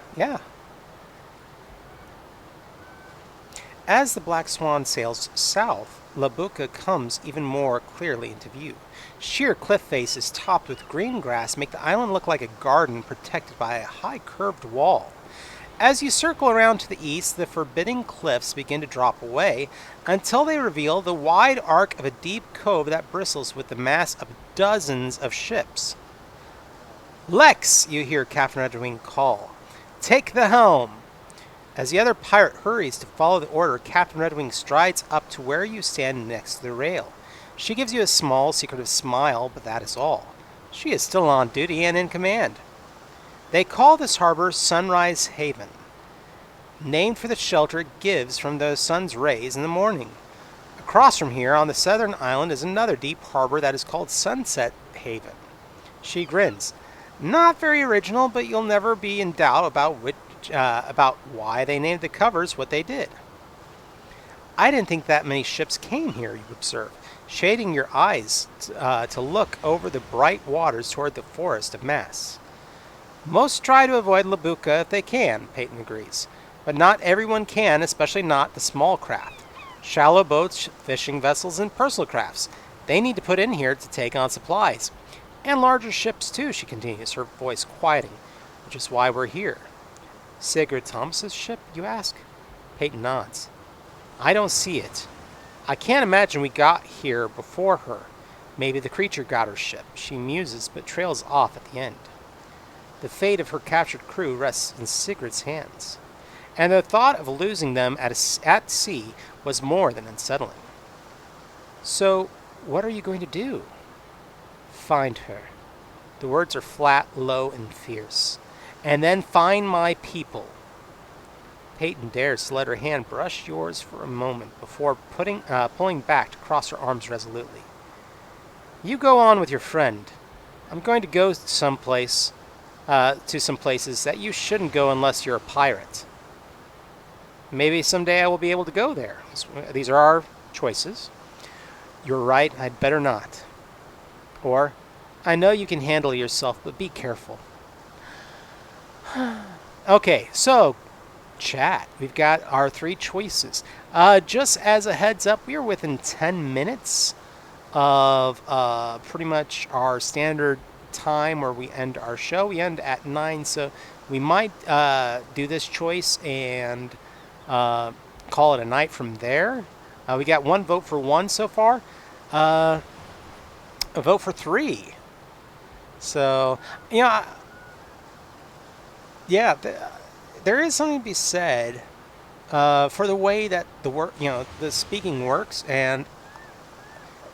As the Black Swan sails south, La Buca comes even more clearly into view. Sheer cliff faces topped with green grass make the island look like a garden protected by a high curved wall. As you circle around to the east, the forbidding cliffs begin to drop away until they reveal the wide arc of a deep cove that bristles with the mass of dozens of ships. Lex, you hear Captain Redwing call. Take the helm. As the other pirate hurries to follow the order, Captain Redwing strides up to where you stand next to the rail. She gives you a small, secretive smile, but that is all. She is still on duty and in command. They call this harbor Sunrise Haven, named for the shelter it gives from the sun's rays in the morning. Across from here, on the southern island, is another deep harbor that is called Sunset Haven. She grins. Not very original, but you'll never be in doubt about why they named the covers what they did. I didn't think that many ships came here, you observe, shading your eyes to look over the bright waters toward the forest of masts. Most try to avoid La Buca if they can, Peyton agrees. But not everyone can, especially not the small craft. Shallow boats, fishing vessels, and personal crafts. They need to put in here to take on supplies. And larger ships too, she continues, her voice quieting, which is why we're here. Sigurd Thomas's ship, you ask? Peyton nods. I don't see it. I can't imagine we got here before her. Maybe the creature got her ship. She muses, but trails off at the end. The fate of her captured crew rests in Sigurd's hands, and the thought of losing them at sea was more than unsettling. So, what are you going to do? Find her. The words are flat, low, and fierce. And then find my people. Peyton dares to let her hand brush yours for a moment before pulling back to cross her arms resolutely. You go on with your friend. I'm going to go to some places that you shouldn't go unless you're a pirate. Maybe someday I will be able to go there. These are our choices. You're right, I'd better not. Or, I know you can handle yourself, but be careful. Okay, so, chat. We've got our 3 choices. Just as a heads up, we are within 10 minutes of pretty much our standard time where we end our show. We end at 9, so we might do this choice and call it a night from there. We got 1 vote for 1 so far. A vote for 3. So, yeah, there is something to be said for the way that the speaking works. And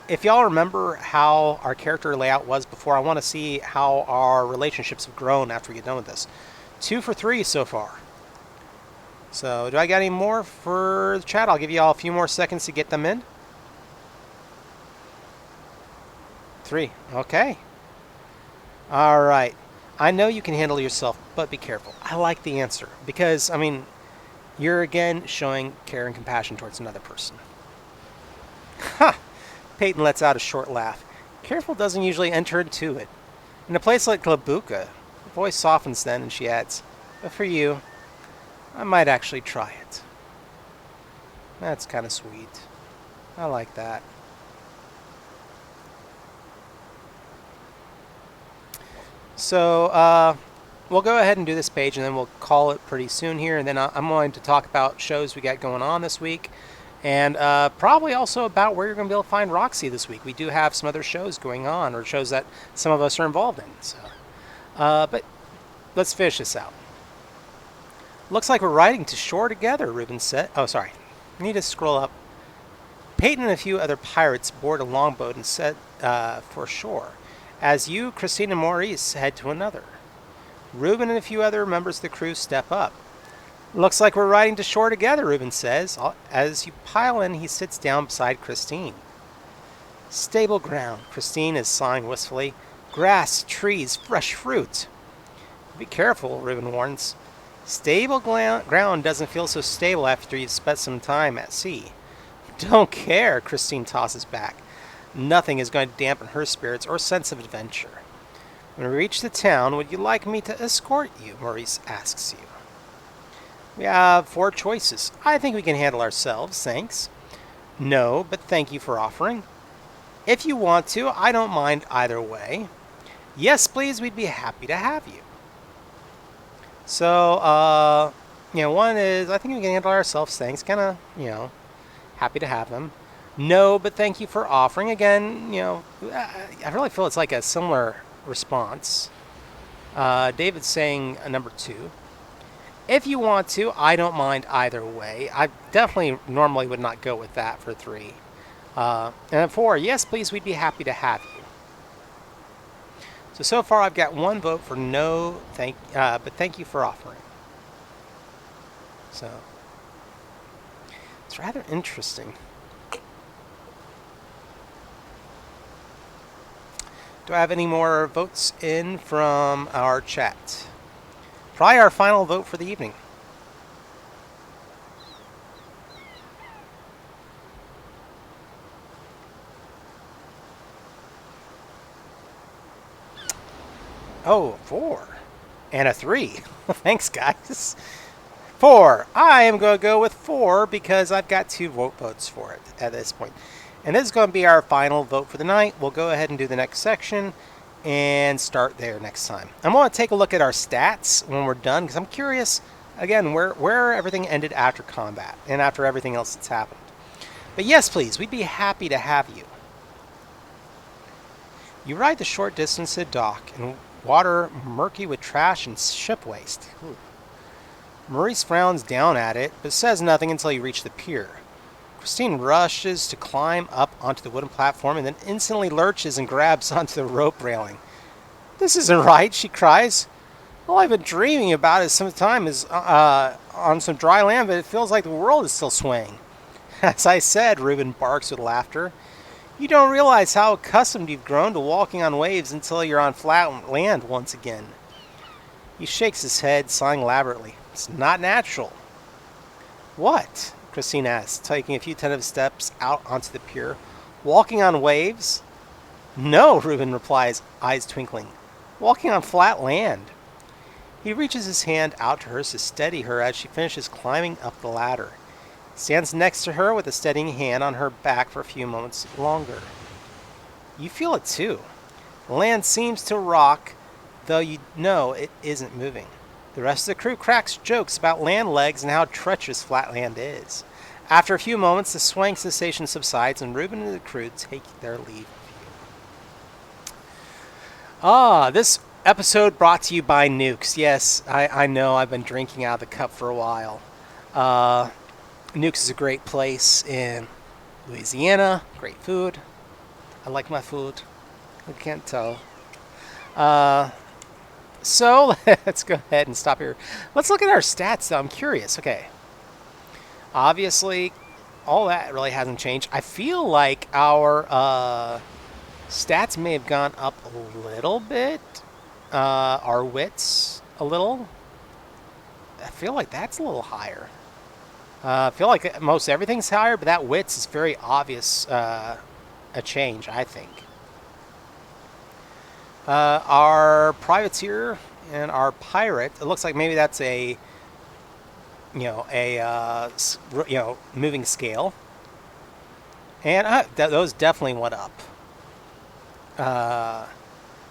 if y'all remember how our character layout was before, I want to see how our relationships have grown after we get done with this. 2 for 3 so far. So, do I got any more for the chat? I'll give you all a few more seconds to get them in. 3. Okay. All right. I know you can handle yourself, but be careful. I like the answer because, you're again showing care and compassion towards another person. Ha! Peyton lets out a short laugh. Careful doesn't usually enter into it. In a place like Klabuka, the voice softens then and she adds, but for you, I might actually try it. That's kind of sweet. I like that. So, we'll go ahead and do this page and then we'll call it pretty soon here. And then I'm going to talk about shows we got going on this week. And probably also about where you're going to be able to find Roxy this week. We do have some other shows going on, or shows that some of us are involved in. So, but let's finish this out. Looks like we're riding to shore together, Ruben said. Oh, sorry. I need to scroll up. Peyton and a few other pirates board a longboat and set for shore, as you, Christine, and Maurice head to another. Ruben and a few other members of the crew step up. Looks like we're riding to shore together, Ruben says. As you pile in, he sits down beside Christine. Stable ground, Christine is sighing wistfully. Grass, trees, fresh fruit. Be careful, Ruben warns. Stable ground doesn't feel so stable after you've spent some time at sea. Don't care, Christine tosses back. Nothing is going to dampen her spirits or sense of adventure. When we reach the town, would you like me to escort you? Maurice asks you. We have 4 choices. I think we can handle ourselves, thanks. No, but thank you for offering. If you want to, I don't mind either way. Yes, please, we'd be happy to have you. So, one is, I think we can handle ourselves, thanks. Kind of, happy to have them. No, but thank you for offering. Again, I really feel it's like a similar response. David's saying number 2. If you want to, I don't mind either way. I definitely normally would not go with that for 3. And at 4, yes, please, we'd be happy to have you. So far I've got 1 vote for no, but thank you for offering. So, it's rather interesting. Do I have any more votes in from our chat? Probably our final vote for the evening. Oh, 4. And a 3. Thanks, guys. 4. I am going to go with 4 because I've got 2 votes for it at this point. And this is going to be our final vote for the night. We'll go ahead and do the next section and start there next time. I'm going to take a look at our stats when we're done because I'm curious, again, where everything ended after combat and after everything else that's happened. But yes, please, we'd be happy to have you. You ride the short distance to the dock in water murky with trash and ship waste. Ooh. Maurice frowns down at it, but says nothing until you reach the pier. Christine rushes to climb up onto the wooden platform and then instantly lurches and grabs onto the rope railing. This isn't right, she cries. All I've been dreaming about is some time is on some dry land, but it feels like the world is still swaying. As I said, Reuben barks with laughter. You don't realize how accustomed you've grown to walking on waves until you're on flat land once again. He shakes his head, sighing elaborately. It's not natural. What? Christine asks, taking a few tentative steps out onto the pier. Walking on waves? No, Reuben replies, eyes twinkling. Walking on flat land. He reaches his hand out to her to steady her as she finishes climbing up the ladder. He stands next to her with a steadying hand on her back for a few moments longer. You feel it too. The land seems to rock, though you know it isn't moving. The rest of the crew cracks jokes about land legs and how treacherous flat land is. After a few moments, the swaying sensation subsides, and Reuben and the crew take their leave. This episode brought to you by Nukes. Yes, I know I've been drinking out of the cup for a while. Nukes is a great place in Louisiana. Great food. I like my food. I can't tell. So let's go ahead and stop here. Let's look at our stats, though. I'm curious. Okay. Obviously, all that really hasn't changed. I feel like our stats may have gone up a little bit. Our wits a little. I feel like that's a little higher. I feel like most everything's higher, but that wits is very obvious a change, I think. Our privateer and our pirate, it looks like maybe that's a moving scale. And those definitely went up.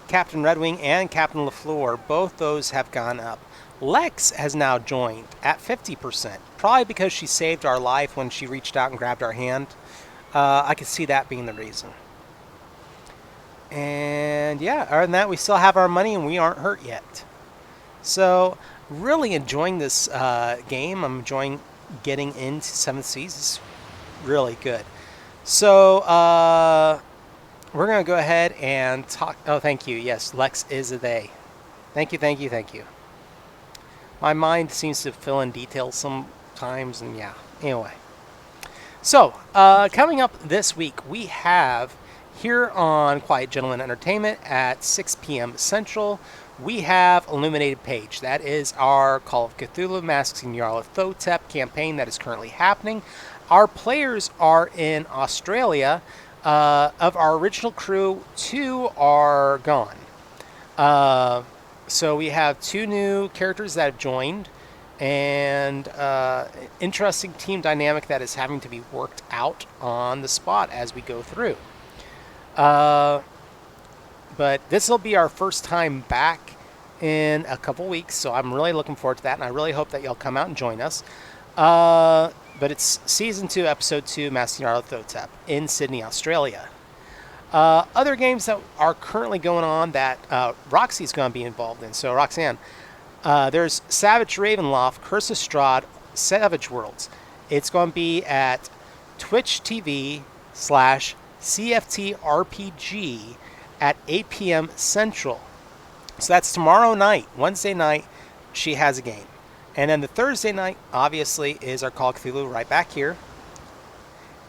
Captain Redwing and Captain LaFleur, both those have gone up. Lex has now joined at 50%, probably because she saved our life when she reached out and grabbed our hand. I could see that being the reason. And yeah, other than that, we still have our money and we aren't hurt yet. So, really enjoying this game. I'm enjoying getting into 7th Seas. It's really good. So, we're going to go ahead and talk. Oh, thank you. Yes, Lex is a they. Thank you, thank you, thank you. My mind seems to fill in details sometimes, and yeah. Anyway. So, coming up this week, we have here on Quiett Gentleman Entertainment at 6 p.m. Central, we have Illuminated Page. That is our Call of Cthulhu Masks and Nyarlathotep campaign that is currently happening. Our players are in Australia. Of our original crew, 2 are gone. So we have 2 new characters that have joined, and interesting team dynamic that is having to be worked out on the spot as we go through. But this will be our first time back in a couple weeks, so I'm really looking forward to that, and I really hope that y'all come out and join us. But it's Season 2, Episode 2, Masks and Nyarlathotep in Sydney, Australia. Other games that are currently going on that Roxy's going to be involved in. So, Roxanne, there's Savage Ravenloft, Curse of Strahd, Savage Worlds. It's going to be at Twitch TV/CFTRPG at 8 p.m. Central. So that's tomorrow night. Wednesday night, she has a game. And then the Thursday night, obviously, is our Call of Cthulhu right back here.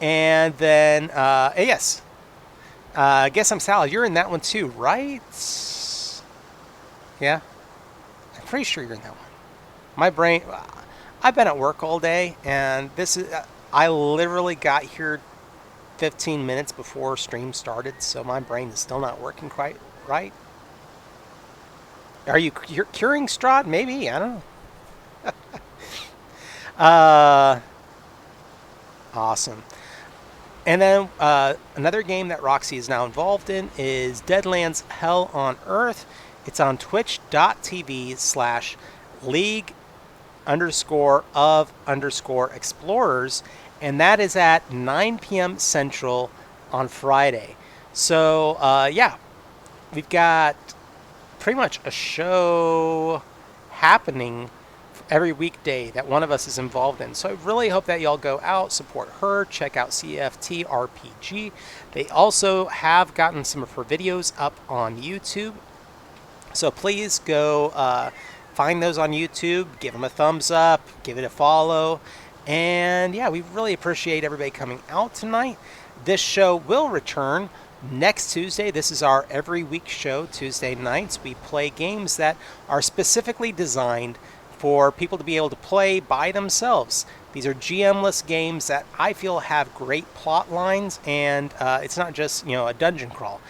And then, yes. Guess I'm Sal. You're in that one too, right? Yeah? I'm pretty sure you're in that one. My brain, I've been at work all day, and this is, I literally got here 15 minutes before stream started, so my brain is still not working quite right. Are you curing Strahd? Maybe, I don't know. Awesome. And then another game that Roxy is now involved in is Deadlands Hell on Earth. It's on twitch.tv/league_of_explorers. And that is at 9 p.m. Central on Friday. So, yeah, we've got pretty much a show happening every weekday that one of us is involved in. So I really hope that y'all go out, support her, check out CFT RPG. They also have gotten some of her videos up on YouTube. So please go find those on YouTube, give them a thumbs up, give it a follow. And yeah, we really appreciate everybody coming out tonight. This show will return next Tuesday. This is our every week show, Tuesday nights. We play games that are specifically designed for people to be able to play by themselves. These are GM-less games that I feel have great plot lines, and it's not just, a dungeon crawl.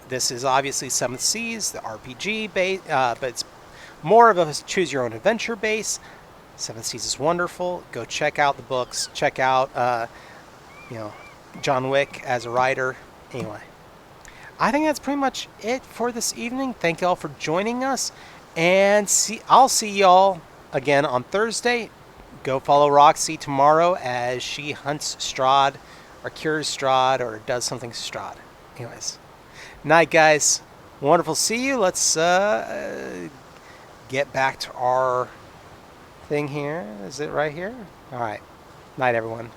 This is obviously 7th Seas, the RPG base, but it's more of a choose-your-own-adventure base. 7th Seas is wonderful. Go check out the books. Check out, John Wick as a writer. Anyway. I think that's pretty much it for this evening. Thank y'all for joining us. And I'll see y'all again on Thursday. Go follow Roxy tomorrow as she hunts Strahd or cures Strahd or does something Strahd. Anyways, night, guys. Wonderful to see you. Let's get back to our thing here. Is it right here? All right. Night, everyone.